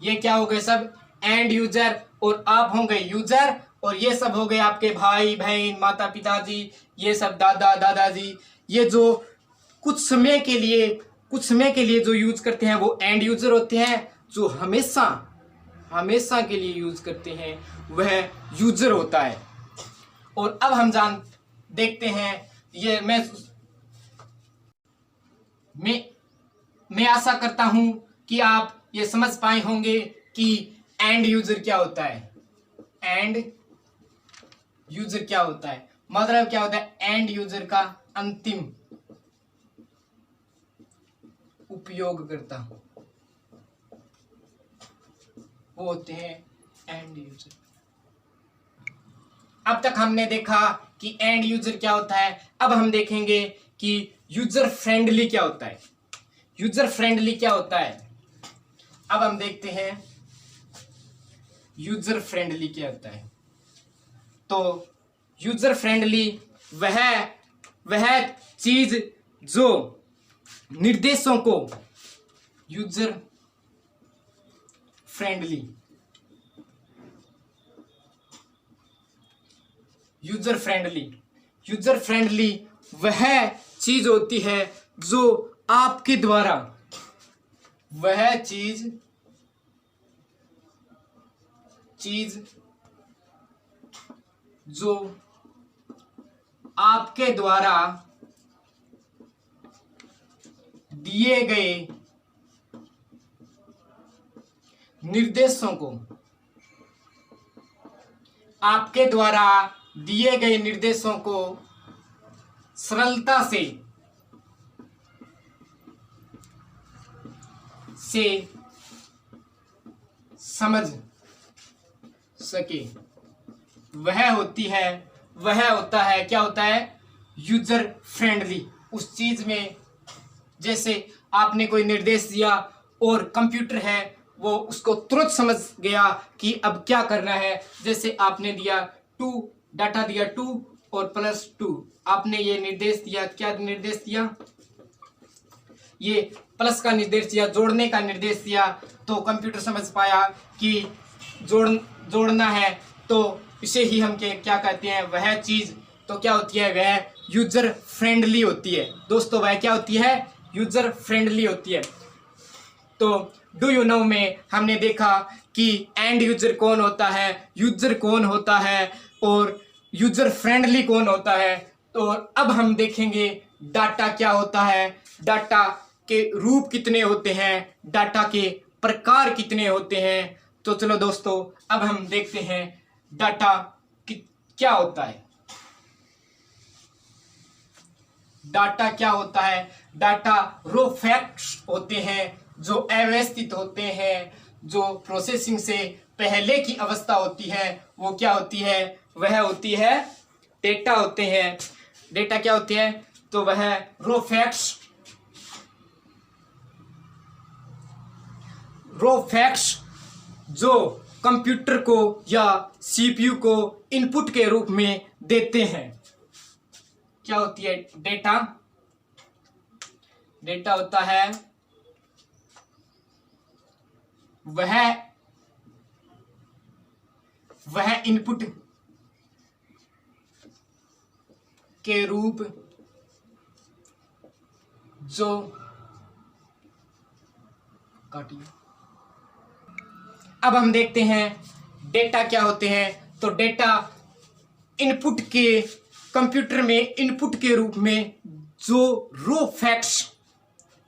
ये क्या हो गए सब, एंड यूजर, और आप होंगे यूजर, और ये सब हो गए आपके भाई बहन, माता पिताजी, ये सब दादा दादाजी। ये जो कुछ समय के लिए जो यूज करते हैं वो एंड यूजर होते हैं। जो हमेशा के लिए यूज करते हैं वह यूजर होता है। और अब हम देखते हैं, ये मैं आशा करता हूं कि आप ये समझ पाए होंगे कि एंड यूजर क्या होता है। एंड यूजर क्या होता है, मतलब क्या होता है, एंड यूजर का अंतिम उपयोगकर्ता, वो होते हैं एंड यूजर। अब तक हमने देखा कि एंड यूजर क्या होता है। अब हम देखेंगे कि यूजर फ्रेंडली क्या होता है। यूजर फ्रेंडली क्या होता है, अब हम देखते हैं यूजर फ्रेंडली क्या होता है। तो यूजर फ्रेंडली वह चीज जो निर्देशों को, यूजर फ्रेंडली वह चीज होती है जो आपके द्वारा, वह चीज जो आपके द्वारा दिए गए निर्देशों को, आपके द्वारा दिए गए निर्देशों को सरलता से समझ सके, वह होता है क्या होता है, यूजर फ्रेंडली। उस चीज में जैसे आपने कोई निर्देश दिया और कंप्यूटर है वो उसको तुरंत समझ गया कि अब क्या करना है। जैसे आपने दिया 2, डाटा दिया 2 और +2, आपने ये निर्देश दिया, क्या निर्देश दिया, ये प्लस का निर्देश दिया, जोड़ने का निर्देश दिया, तो कंप्यूटर समझ पाया कि जोड़ना है। तो इसे ही हम क्या कहते हैं, वह चीज तो क्या होती है, वह यूजर फ्रेंडली होती है। दोस्तों वह क्या होती है, यूजर फ्रेंडली होती है। तो डू यू नो में हमने देखा कि एंड यूजर कौन होता है, यूजर कौन होता है और यूजर फ्रेंडली कौन होता है। तो अब हम देखेंगे डाटा क्या होता है, डाटा के रूप कितने होते हैं, डाटा के प्रकार कितने होते हैं। तो चलो दोस्तों अब हम देखते हैं डाटा क्या होता है। डाटा क्या होता है, डाटा रो फैक्ट्स होते हैं जो अव्यवस्थित होते हैं, जो प्रोसेसिंग से पहले की अवस्था होती है वो क्या होती है, वह होती है डेटा होते हैं। डेटा क्या होते हैं, तो वह रो फैक्ट्स जो कंप्यूटर को या सीपीयू को इनपुट के रूप में देते हैं। क्या होती है डेटा, डेटा होता है वह इनपुट के रूप जो अब हम देखते हैं डेटा क्या होते हैं। तो डेटा इनपुट के कंप्यूटर में इनपुट के रूप में जो रो फैक्ट्स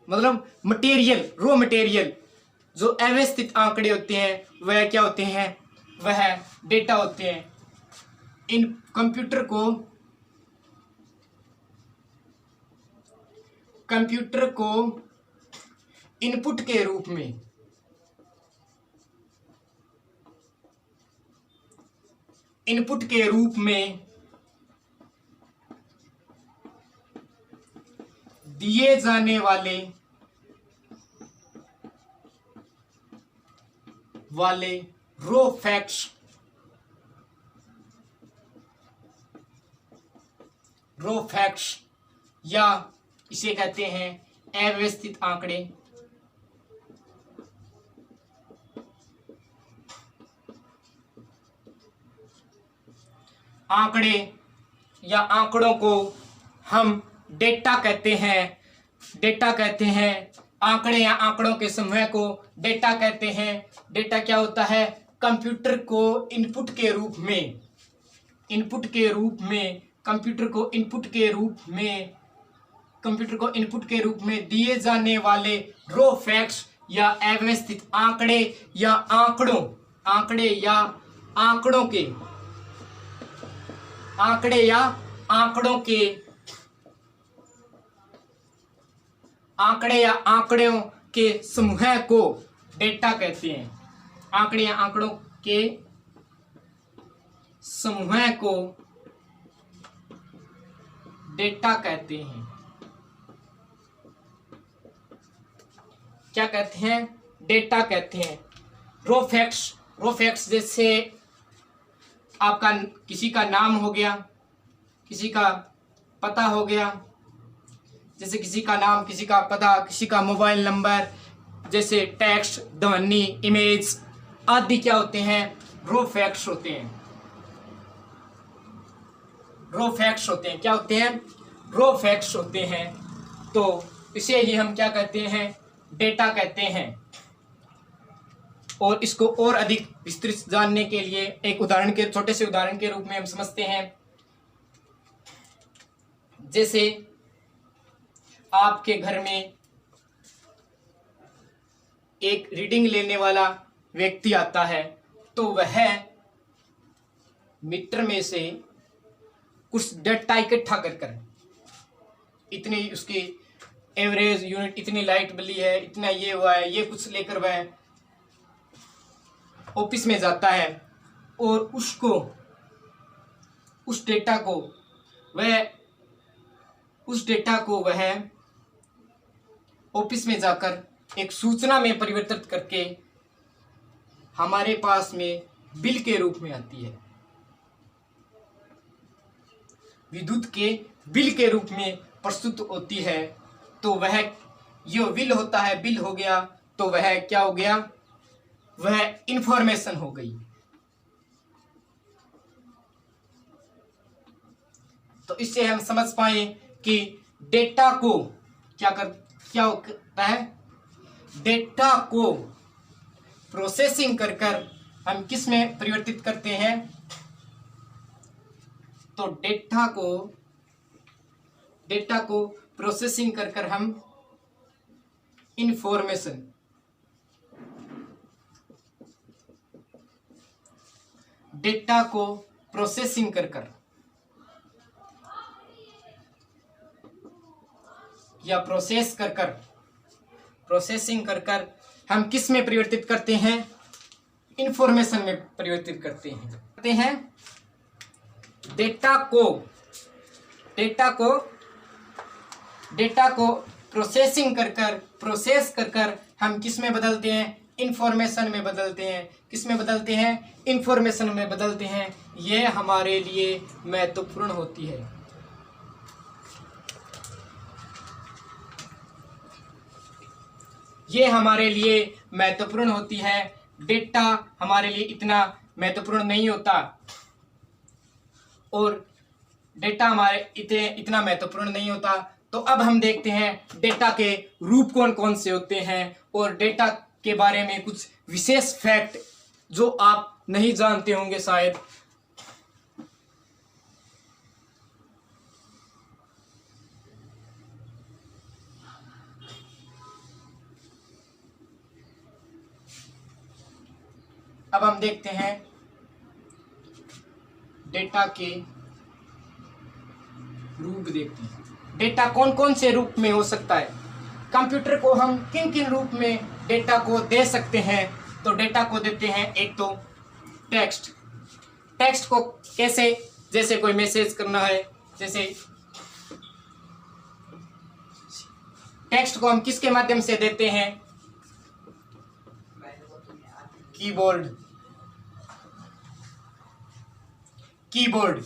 मतलब मटेरियल रो मटेरियल जो अव्यवस्थित आंकड़े होते हैं वह क्या होते हैं, वह डेटा होते हैं। इन कंप्यूटर को इनपुट के रूप में दिए जाने वाले रो फैक्ट्स या इसे कहते हैं अव्यवस्थित आंकड़े या आंकड़ों को हम डेटा कहते हैं। आंकड़े या आंकड़ों के समूह को डेटा कहते हैं। डेटा क्या होता है, कंप्यूटर को इनपुट के रूप में दिए जाने वाले रो फैक्ट्स या अव्यवस्थित आंकड़े या आंकड़ों के समूह को डेटा कहते हैं। आंकड़े या आंकड़ों के समूह को डेटा कहते हैं। क्या कहते हैं, डेटा कहते हैं। रो फैक्ट्स जैसे आपका किसी का नाम हो गया, किसी का पता हो गया, जैसे किसी का नाम, किसी का पता, किसी का मोबाइल नंबर, जैसे टेक्स्ट, ध्वनि, इमेज आदि क्या होते हैं, रो फैक्ट्स होते हैं। क्या होते हैं, रो फैक्ट्स होते हैं। तो इसे ही हम क्या कहते हैं, डेटा कहते हैं। और इसको और अधिक विस्तृत जानने के लिए एक छोटे से उदाहरण के रूप में हम समझते हैं। जैसे आपके घर में एक रीडिंग लेने वाला व्यक्ति आता है, तो वह मीटर में से कुछ डेटा इकट्ठा कर इतनी उसकी एवरेज यूनिट, इतनी लाइट बिली है, इतना ये हुआ है, ये कुछ लेकर वह ऑफिस में जाता है और उस डेटा को वह ऑफिस में जाकर एक सूचना में परिवर्तित करके हमारे पास में बिल के रूप में आती है, विद्युत के बिल के रूप में प्रस्तुत होती है। तो वह जो बिल होता है, बिल हो गया, तो वह क्या हो गया, वह इंफॉर्मेशन हो गई। तो इससे हम समझ पाए कि डेटा को क्या होता है, डेटा को प्रोसेसिंग कर हम किस में परिवर्तित करते हैं। तो डेटा को प्रोसेसिंग कर हम इंफॉर्मेशन डेटा को प्रोसेसिंग कर या प्रोसेसिंग कर हम किस में परिवर्तित करते हैं, इंफॉर्मेशन में परिवर्तित करते हैं। डेटा को प्रोसेसिंग प्रोसेस कर हम किस में बदलते हैं, इंफॉर्मेशन में बदलते हैं। किस में बदलते हैं, इंफॉर्मेशन में बदलते हैं। यह हमारे लिए महत्वपूर्ण होती है। डेटा हमारे लिए इतना महत्वपूर्ण नहीं होता, और डेटा हमारे इतना महत्वपूर्ण नहीं होता। तो अब हम देखते हैं डेटा के रूप कौन कौन से होते हैं, और डेटा के बारे में कुछ विशेष फैक्ट जो आप नहीं जानते होंगे शायद। अब हम देखते हैं डेटा के रूप देखते हैं। डेटा कौन कौन से रूप में हो सकता है, कंप्यूटर को हम किन किन रूप में डेटा को दे सकते हैं। तो डेटा को देते हैं एक तो टेक्स्ट। टेक्स्ट को कैसे, जैसे कोई मैसेज करना है, जैसे टेक्स्ट को हम किसके माध्यम से देते हैं, कीबोर्ड। कीबोर्ड,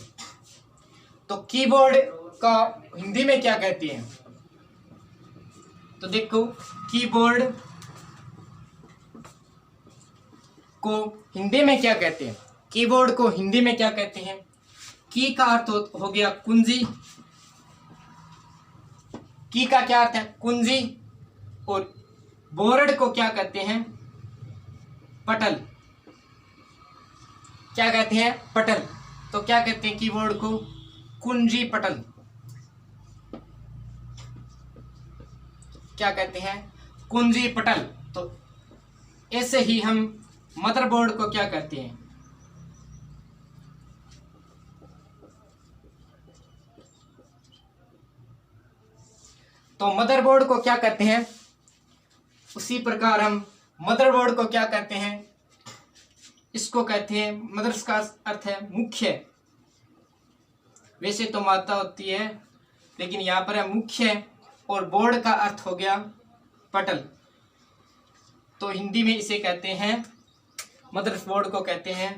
तो कीबोर्ड का हिंदी में क्या कहते हैं, तो देखो कीबोर्ड को हिंदी में क्या कहते हैं। कीबोर्ड को हिंदी में क्या कहते हैं, की का अर्थ हो गया कुंजी। की का क्या अर्थ है, कुंजी। और बोर्ड को क्या कहते हैं, पटल। क्या कहते हैं, पटल। तो क्या कहते हैं कीबोर्ड को, कुंजी पटल। क्या कहते हैं, कुंजी पटल। तो ऐसे ही हम मदरबोर्ड को क्या कहते हैं, तो मदरबोर्ड को क्या कहते हैं, उसी प्रकार हम मदरबोर्ड को क्या कहते हैं, इसको कहते हैं, मदर्स का अर्थ है मुख्य। वैसे तो माता होती है, लेकिन यहाँ पर है मुख्य, और बोर्ड का अर्थ हो गया पटल। तो हिंदी में इसे कहते हैं, मदर्स बोर्ड को कहते हैं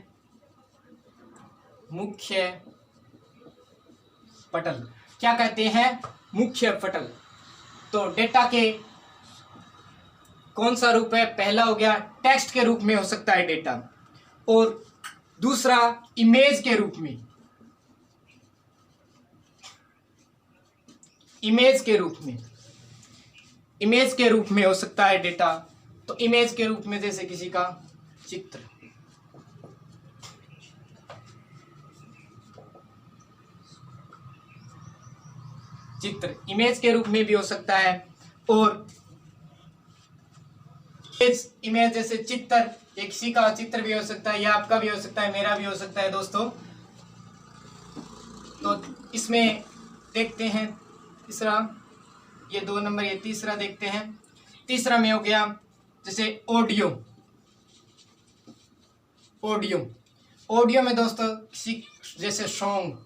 मुख्य पटल। क्या कहते हैं, मुख्य पटल। तो डेटा के कौन सा रूप है, पहला हो गया टेक्स्ट के रूप में हो सकता है डेटा, और दूसरा इमेज के रूप में। इमेज के रूप में, इमेज के रूप में हो सकता है डेटा। तो इमेज के रूप में जैसे किसी का चित्र, चित्र इमेज के रूप में भी हो सकता है। और इमेज जैसे चित्र, एक किसी का चित्र भी हो सकता है, या आपका भी हो सकता है, मेरा भी हो सकता है दोस्तों। तो इसमें देखते हैं तीसरा, ये 2 नंबर, ये तीसरा देखते हैं। तीसरा में हो गया जैसे ऑडियो। ऑडियो, ऑडियो में दोस्तों किसी जैसे सॉन्ग,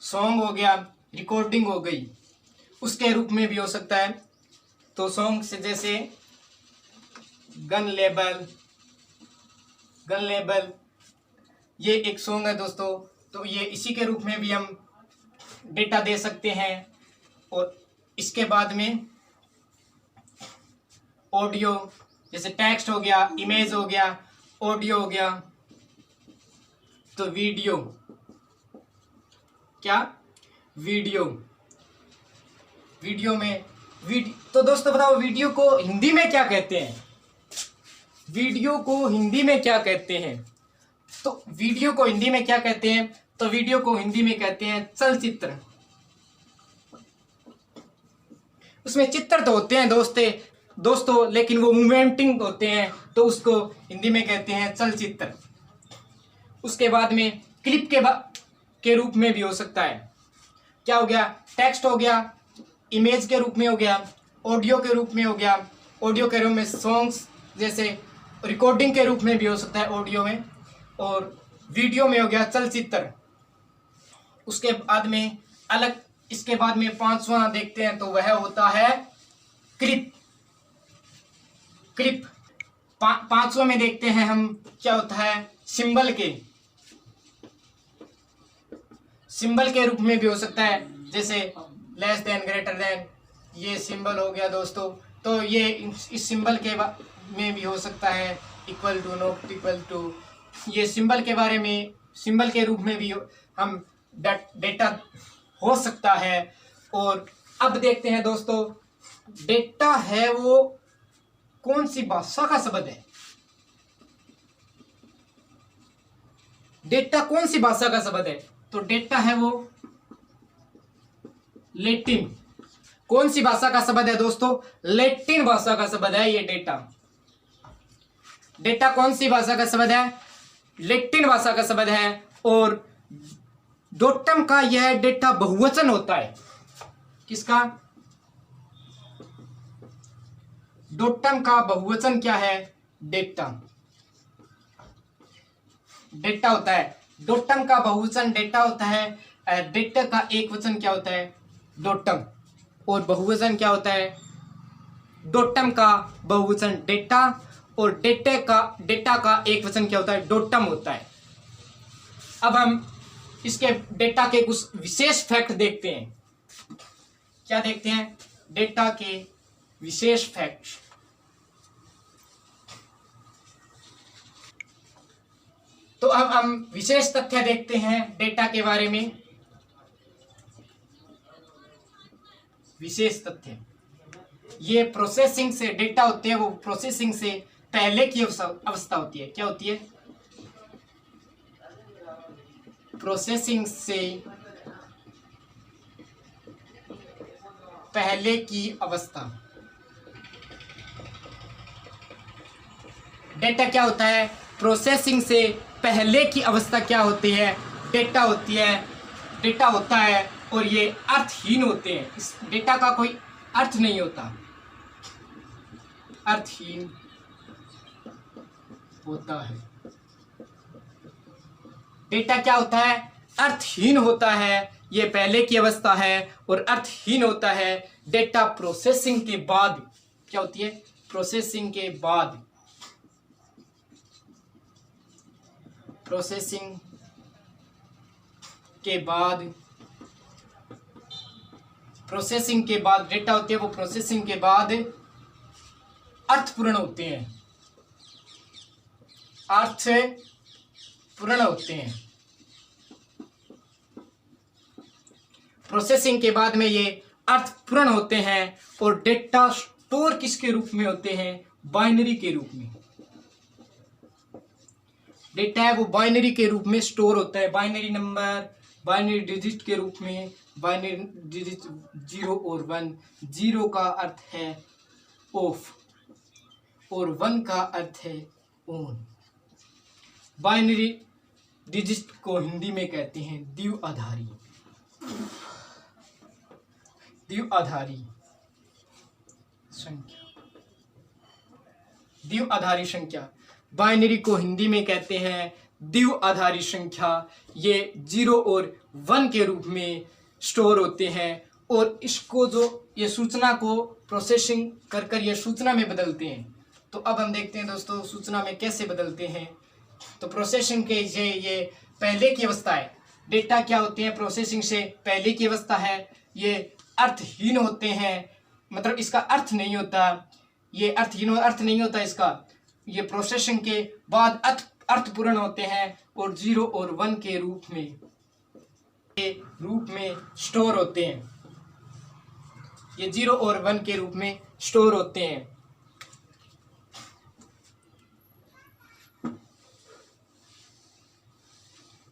सॉन्ग हो गया, रिकॉर्डिंग हो गई, उसके रूप में भी हो सकता है। तो सॉन्ग से जैसे गन लेबल, गन लेबल ये एक सॉन्ग है दोस्तों। तो ये इसी के रूप में भी हम डेटा दे सकते हैं। और इसके बाद में ऑडियो, जैसे टेक्स्ट हो गया, इमेज हो गया, ऑडियो हो गया। तो वीडियो, क्या, वीडियो। वीडियो में तो दोस्तों बताओ वीडियो को हिंदी में क्या कहते हैं, वीडियो को हिंदी में क्या कहते हैं। तो वीडियो को हिंदी में क्या कहते हैं, तो वीडियो को हिंदी में कहते हैं चलचित्र। उसमें चित्र तो होते हैं दोस्तों, लेकिन वो मूवमेंटिंग होते हैं, तो उसको हिंदी में कहते हैं चलचित्र। उसके बाद में क्लिप के रूप में भी हो सकता है। क्या हो गया, टेक्स्ट हो गया, इमेज के रूप में हो गया, ऑडियो के रूप में हो गया, ऑडियो के रूप में सॉन्ग्स, जैसे रिकॉर्डिंग के रूप में भी हो सकता है ऑडियो में, और वीडियो में हो गया चलचित्र। उसके बाद में अलग, इसके बाद में 5वां देखते हैं, तो वह होता है क्लिप। क्लिप 5वां में देखते हैं हम, क्या होता है, सिंबल के रूप में भी हो सकता है, जैसे लेस देन, ग्रेटर देन, ये सिंबल हो गया दोस्तों। तो ये इस सिंबल के में भी हो सकता है, equal to, not equal to, ये सिंबल के बारे में, सिंबल के रूप में भी हम डेटा हो सकता है। और अब देखते हैं दोस्तों, डेटा है वो कौन सी भाषा का शब्द है। डेटा कौन सी भाषा का शब्द है? तो डेटा है वो लैटिन। कौन सी भाषा का शब्द है दोस्तों? लैटिन भाषा का शब्द है ये डेटा। डेटा कौन सी भाषा का शब्द है? लैटिन भाषा का शब्द है। और डोटम का यह डेटा बहुवचन होता है। किसका? डोटम का बहुवचन क्या है? डेटा। डेटा होता है। डोटम का बहुवचन डेटा होता है। डेटा का एक वचन क्या होता है? डोटम। और बहुवचन क्या होता है? डोटम का बहुवचन डेटा और डेटा का एक वचन क्या होता है? डोटम होता है। अब हम इसके डेटा के कुछ विशेष फैक्ट देखते हैं। क्या देखते हैं? डेटा के विशेष फैक्ट। तो अब हम विशेष तथ्य देखते हैं डेटा के बारे में। विशेष तथ्य, ये प्रोसेसिंग से डेटा होते हैं, वो प्रोसेसिंग से पहले की अवस्था होती है। क्या होती है? प्रोसेसिंग से पहले की अवस्था। डेटा क्या होता है? प्रोसेसिंग से पहले की अवस्था क्या होती है? डेटा होती है। डेटा होता है और ये अर्थहीन होते हैं। इस डेटा का कोई अर्थ नहीं होता, अर्थहीन होता है। डेटा क्या होता है? अर्थहीन होता है। ये पहले की अवस्था है और अर्थहीन होता है। डेटा प्रोसेसिंग के बाद क्या होती है? प्रोसेसिंग के बाद, प्रोसेसिंग के बाद, प्रोसेसिंग के बाद डेटा होती है, वो प्रोसेसिंग के बाद अर्थपूर्ण होते हैं। अर्थपूर्ण होते हैं। प्रोसेसिंग के बाद में ये अर्थपूर्ण होते हैं। और डेटा स्टोर किसके रूप में होते हैं? बाइनरी के रूप में। डेटा है वो बाइनरी के रूप में स्टोर होता है। बाइनरी नंबर, बाइनरी डिजिट के रूप में। बाइनरी डिजिट 0 और 1। 0 का अर्थ है ऑफ और 1 का अर्थ है ऑन। बाइनरी डिजिट को हिंदी में कहते हैं द्विआधारी। द्विआधारी संख्या। द्विआधारी संख्या, बाइनरी को हिंदी में कहते हैं द्विआधारी संख्या। ये 0 और 1 के रूप में स्टोर होते हैं और इसको जो ये सूचना को प्रोसेसिंग कर ये सूचना में बदलते हैं। तो अब हम देखते हैं दोस्तों सूचना में कैसे बदलते हैं। तो प्रोसेसिंग के ये पहले की अवस्था है। डेटा क्या होते हैं? प्रोसेसिंग से पहले की अवस्था है। ये अर्थहीन होते हैं, मतलब इसका अर्थ नहीं होता। ये अर्थहीन अर्थ नहीं होता इसका। ये प्रोसेसिंग के बाद अर्थपूर्ण होते हैं और 0 और 1 के रूप में स्टोर होते हैं। ये 0 और 1 के रूप में स्टोर होते हैं।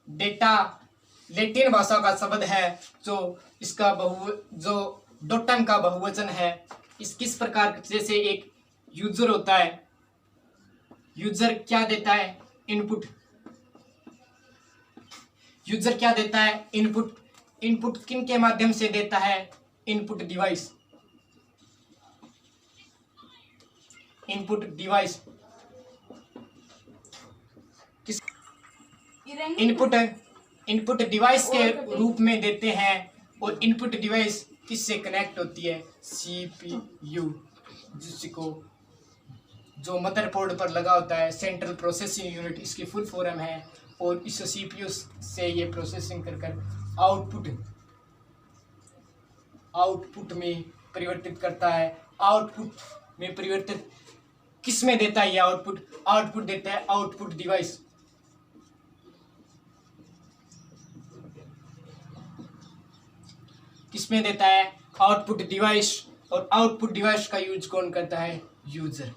डेटा लैटिन भाषा का शब्द है जो इसका जो डोटम का बहुवचन है। इस किस प्रकार, जैसे एक यूजर होता है। यूजर क्या देता है? इनपुट। यूजर क्या देता है? इनपुट। इनपुट किन के माध्यम से देता है? Input device. इनपुट डिवाइस किस इनपुट डिवाइस के रूप में देते हैं। और इनपुट डिवाइस किससे कनेक्ट होती है? सीपीयू, जिसको जो मदरबोर्ड पर लगा होता है, सेंट्रल प्रोसेसिंग यूनिट इसकी फुल फॉर्म है। और इस सीपीयू से ये प्रोसेसिंग कर आउटपुट में परिवर्तित करता है। आउटपुट में परिवर्तित किस में देता है? ये आउटपुट देता है आउटपुट डिवाइस। किस में देता है? Output device. और आउटपुट डिवाइस का यूज कौन करता है? यूजर।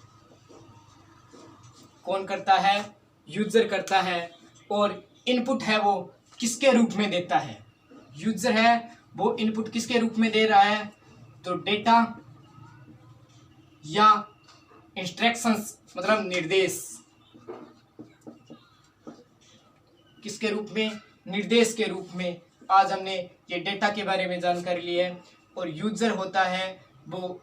कौन करता है? यूजर करता है। और इनपुट है वो किसके रूप में देता है, यूजर है वो इनपुट किसके रूप में दे रहा है, तो डेटा या इंस्ट्रक्शंस मतलब निर्देश, किसके रूप में, निर्देश के रूप में। आज हमने ये डेटा के बारे में जानकारी ली है। और यूजर होता है वो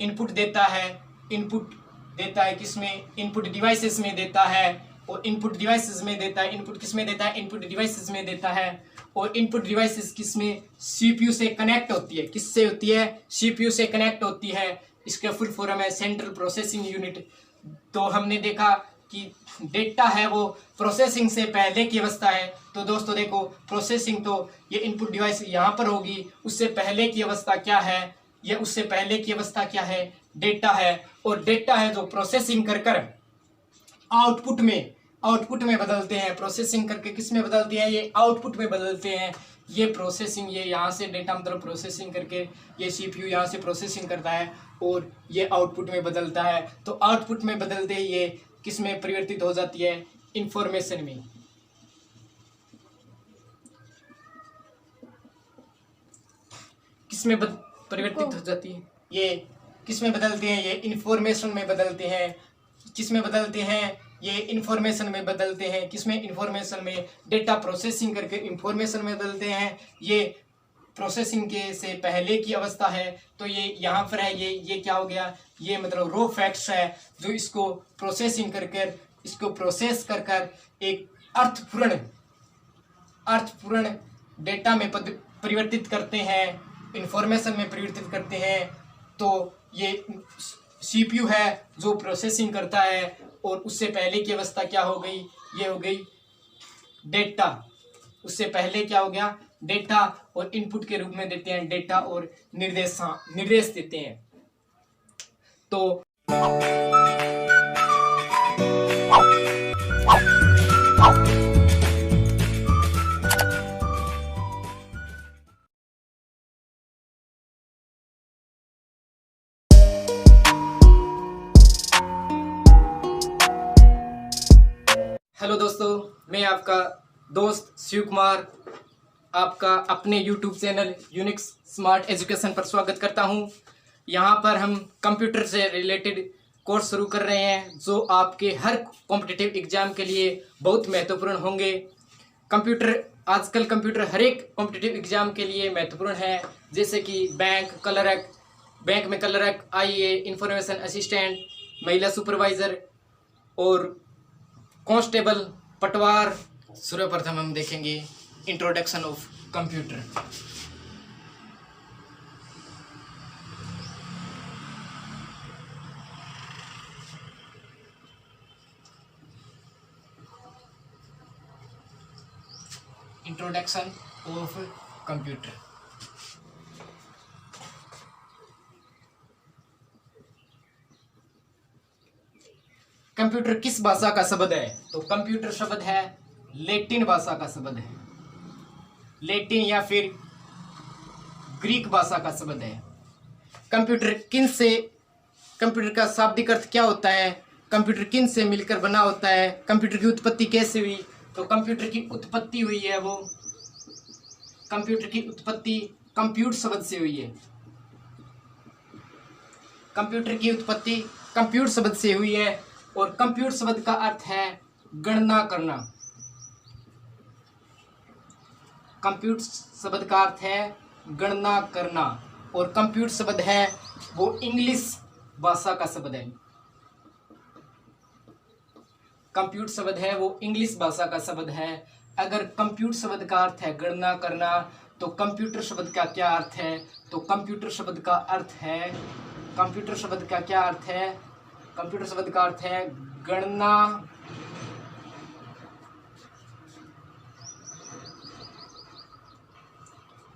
इनपुट देता है, इनपुट देता है किसमें, इनपुट डिवाइसेस में देता है, और इनपुट डिवाइसेस में देता है, इनपुट किस में देता है, इनपुट डिवाइसेस में देता है। और इनपुट डिवाइसेस किसमें, सीपीयू से कनेक्ट होती है, किससे होती है, सीपीयू से कनेक्ट होती है। इसका फुल फॉर्म है सेंट्रल प्रोसेसिंग यूनिट। तो हमने देखा कि डेटा है वो प्रोसेसिंग से पहले की अवस्था है। तो दोस्तों देखो, प्रोसेसिंग तो ये इनपुट डिवाइस यहाँ पर होगी, उससे पहले की अवस्था क्या है, ये उससे पहले की अवस्था क्या है, डेटा है। और डेटा है जो प्रोसेसिंग कर कर आउटपुट में बदलते हैं, प्रोसेसिंग करके किस में बदलते हैं, ये आउटपुट में बदलते हैं। ये प्रोसेसिंग, ये यहाँ से डेटा मतलब प्रोसेसिंग करके ये सीपीयू यहाँ से प्रोसेसिंग करता है और ये आउटपुट में बदलता है। तो आउटपुट में बदलते ये किस में परिवर्तित हो जाती है, इंफॉर्मेशन में। किस में परिवर्तित हो जाती है, ये किस में बदलते हैं, ये इंफॉर्मेशन में बदलते हैं। किस में बदलते हैं, ये इंफॉर्मेशन में बदलते हैं। किसमें, इंफॉर्मेशन में। डेटा प्रोसेसिंग करके इंफॉर्मेशन में बदलते हैं। ये प्रोसेसिंग के से पहले की अवस्था है। तो ये यहाँ पर है, ये क्या हो गया, ये मतलब रो फैक्ट्स है जो इसको प्रोसेसिंग कर कर, इसको प्रोसेस कर कर एक अर्थपूर्ण डेटा में परिवर्तित करते हैं, इंफॉर्मेशन में परिवर्तित करते हैं। तो ये सीपीयू है जो प्रोसेसिंग करता है। और उससे पहले की अवस्था क्या हो गई, ये हो गई डेटा। उससे पहले क्या हो गया, डेटा, और इनपुट के रूप में देते हैं डेटा और निर्देश देते हैं। तो हेलो दोस्तों, मैं आपका दोस्त शिव कुमार आपका अपने YouTube channel Unix smart education पर स्वागत करता हूं। यहां पर हम कंप्यूटर से रिलेटेड कोर्स शुरू कर रहे हैं जो आपके हर कॉम्पिटिटिव एग्जाम के लिए बहुत महत्वपूर्ण होंगे। आजकल कंप्यूटर हर एक कॉम्पिटिटिव एग्जाम के लिए महत्वपूर्ण है, जैसे कि बैंक में क्लर्क, आईए, इंफॉर्मेशन असिस्टेंट, महिला सुपरवाइजर और कांस्टेबल, पटवार। सर्वप्रथम हम देखेंगे introduction of computer. Introduction of computer. Computer किस भाषा का शब्द है, तो कंप्यूटर शब्द है लैटिन भाषा का शब्द है, लैटिन या फिर ग्रीक भाषा का शब्द है। कंप्यूटर का शाब्दिक अर्थ क्या होता है, कंप्यूटर किन से मिलकर बना होता है, कंप्यूटर की उत्पत्ति कैसे हुई, तो कंप्यूटर की उत्पत्ति हुई है वो, कंप्यूटर की उत्पत्ति कंप्यूट शब्द से हुई है। कंप्यूटर की उत्पत्ति कंप्यूट शब्द से हुई है और कंप्यूट शब्द का अर्थ है गणना करना। कंप्यूट शब्द का अर्थ है गणना करना और कंप्यूट शब्द है वो इंग्लिश भाषा का शब्द है। कंप्यूट शब्द है वो इंग्लिश भाषा का शब्द है। अगर कंप्यूट शब्द का अर्थ है गणना करना, तो कंप्यूटर शब्द का क्या अर्थ है, तो कंप्यूटर शब्द का अर्थ है, कंप्यूटर शब्द का क्या अर्थ है, कंप्यूटर शब्द का अर्थ है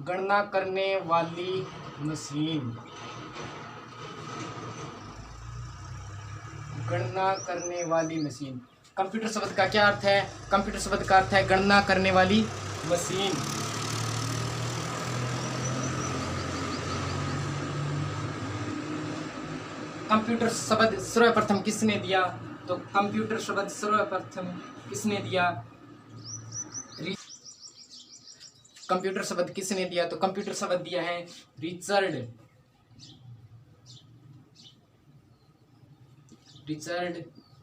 गणना करने वाली मशीन। गणना करने वाली मशीन। कंप्यूटर शब्द का क्या अर्थ है, कंप्यूटर शब्द का अर्थ है गणना करने वाली मशीन। कंप्यूटर शब्द सर्वप्रथम किसने दिया, तो कंप्यूटर शब्द सर्वप्रथम किसने दिया, कंप्यूटर शब्द किसने दिया? तो कंप्यूटर शब्द दिया है रिचर्ड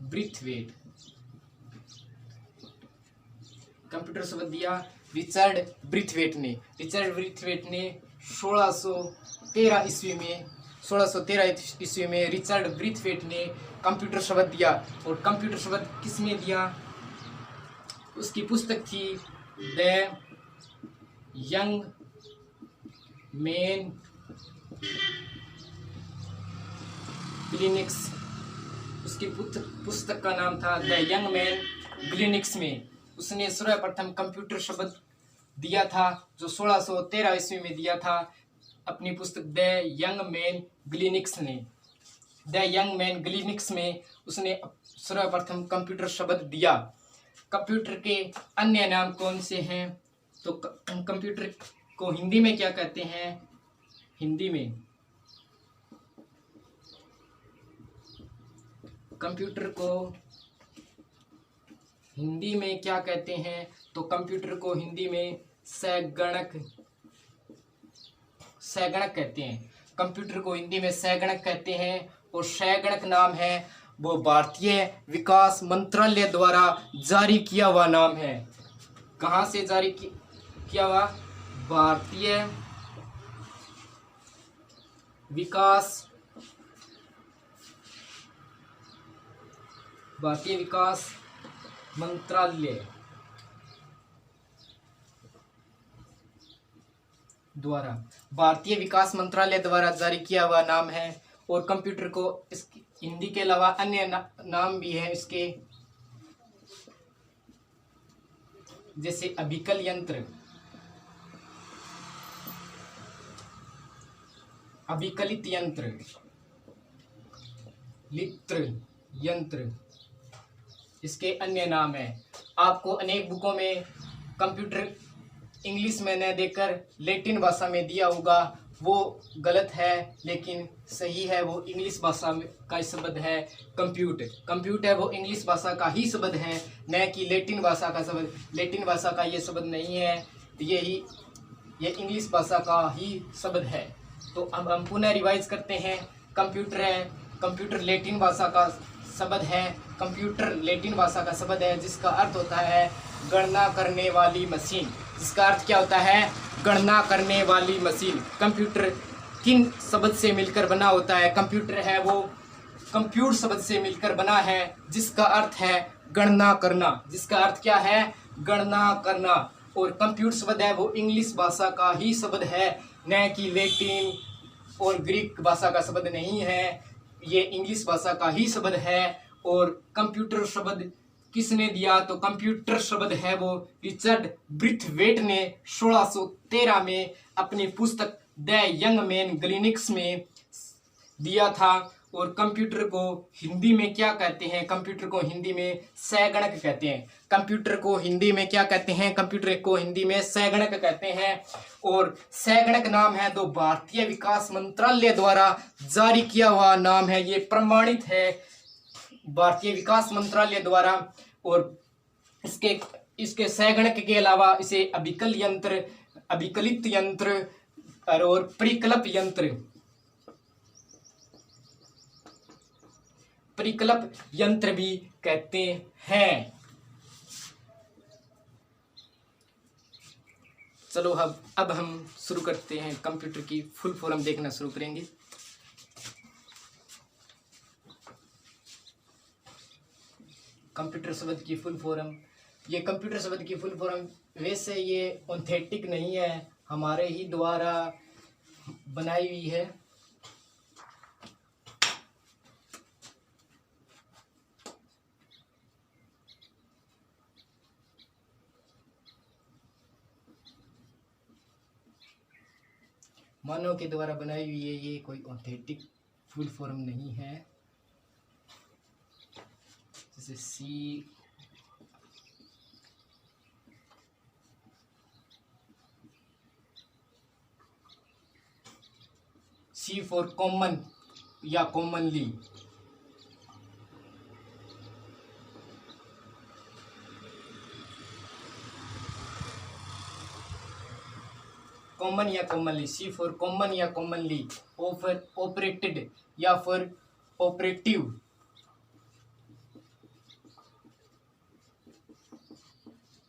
ब्रीथवेट। कंप्यूटर शब्द दिया रिचर्ड ब्रीथवेट ने। रिचर्ड ब्रीथवेट ने 1613 ईस्वी में रिचर्ड ब्रीथवेट ने कंप्यूटर शब्द दिया। और कंप्यूटर शब्द किसने दिया? उसकी पुस्तक थी द यंग मैन क्लिनिक्स। उसकी पुस्तक का नाम था द यंग मैन क्लिनिक्स में उसने सर्वप्रथम कंप्यूटर शब्द दिया था, जो 1613 ईस्वी में दिया था अपनी पुस्तक द यंग मैन क्लिनिक्स ने। द यंग मैन क्लिनिक्स में उसने सर्वप्रथम कंप्यूटर शब्द दिया। कंप्यूटर के अन्य नाम कौन से हैं? तो कंप्यूटर को हिंदी में क्या कहते हैं? हिंदी में कंप्यूटर को हिंदी में क्या कहते हैं? तो कंप्यूटर को हिंदी में सैगणक कहते हैं। कंप्यूटर को हिंदी में सैगणक कहते हैं। और सैगणक नाम है वो भारतीय विकास मंत्रालय द्वारा जारी किया हुआ नाम है। कहाँ से जारी किया हुआ? भारतीय विकास मंत्रालय द्वारा जारी किया हुआ नाम है। और कंप्यूटर को इसकी हिंदी के अलावा अन्य नाम भी है इसके, जैसे अभिकल यंत्र, अभिकलित यंत्र, लित्र यंत्र, इसके अन्य नाम है। आपको अनेक बुकों में कंप्यूटर इंग्लिश में न देकर लैटिन भाषा में दिया होगा, वो गलत है, लेकिन सही है। वो इंग्लिश भाषा का शब्द है कंप्यूटर वो इंग्लिश भाषा का ही शब्द है, न कि लैटिन भाषा का शब्द। लैटिन भाषा का ये शब्द नहीं है, ये इंग्लिश भाषा का ही शब्द है। तो अब हम पुनः रिवाइज करते हैं। कंप्यूटर लैटिन भाषा का शब्द है। कंप्यूटर लैटिन भाषा का शब्द है जिसका अर्थ होता है गणना करने वाली मशीन। जिसका अर्थ क्या होता है? गणना करने वाली मशीन। कंप्यूटर किन शब्द से मिलकर बना होता है? कंप्यूटर है वो कंप्यूट शब्द से मिलकर बना है, जिसका अर्थ है गणना करना। जिसका अर्थ क्या है? गणना करना। और कंप्यूट शब्द है वो इंग्लिश भाषा का ही शब्द है, न कि लैटिन और ग्रीक भाषा का शब्द नहीं है। ये इंग्लिश भाषा का ही शब्द है। और कंप्यूटर शब्द किसने दिया? तो कंप्यूटर शब्द है वो रिचर्ड ब्रीथवेट ने 1613 में अपनी पुस्तक द यंग मैन क्लिनिक्स में दिया था। और कंप्यूटर को हिंदी में क्या कहते हैं? कंप्यूटर को हिंदी में सैगणक कहते हैं। कंप्यूटर को हिंदी में क्या कहते हैं? कंप्यूटर को हिंदी में सैगणक कहते हैं। और सैगणक नाम है तो भारतीय विकास मंत्रालय द्वारा जारी किया हुआ नाम है, ये प्रमाणित है भारतीय विकास मंत्रालय द्वारा। और इसके सैगणक के अलावा इसे अभिकल यंत्र, अभिकलित यंत्र और परिकल्प यंत्र भी कहते हैं। चलो अब हम शुरू करते हैं, कंप्यूटर की फुल फॉर्म देखना शुरू करेंगे। कंप्यूटर शब्द की फुल फॉर्म, ये कंप्यूटर शब्द की फुल फॉर्म वैसे ये ऑथेंटिक नहीं है, हमारे ही द्वारा बनाई हुई है। मानव के द्वारा बनाई हुई है, ये कोई ऑथेंटिक फुल फॉर्म नहीं है। जैसे सी फॉर कॉमन या कॉमनली। कॉमन या कॉमनली, सी फॉर कॉमन या कॉमनली, ओ फॉर ऑपरेटेड या फिर ऑपरेटिव,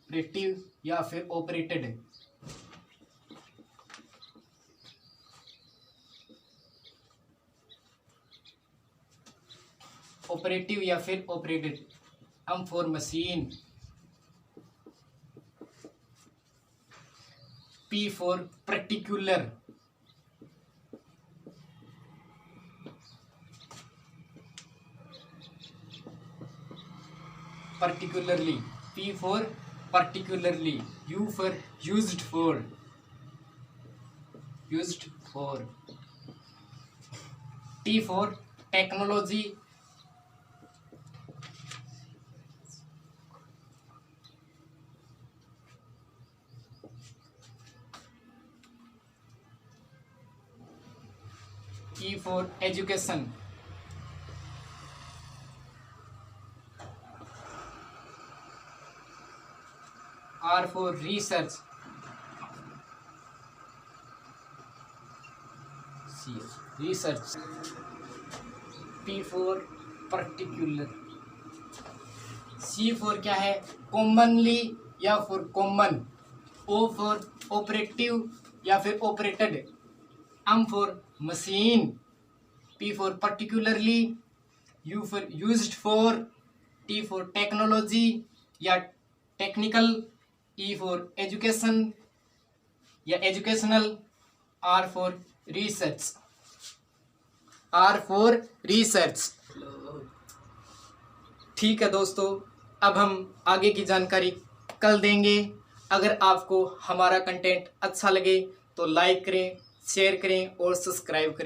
ऑपरेटिव या फिर ऑपरेटेड, ऑपरेटिव या फिर operated. M for machine, P for particular, particularly, P for particularly, U for used for, T for technology, E for education, R for research, research, P for particular, C for क्या है commonly या फिर common, O for operative या फिर operated, M for machine, P for particularly, U for used for, T for technology या technical, E for education या educational, R for research, ठीक है दोस्तों, अब हम आगे की जानकारी कल देंगे। अगर आपको हमारा कंटेंट अच्छा लगे तो लाइक करें, शेयर करें और सब्सक्राइब करें।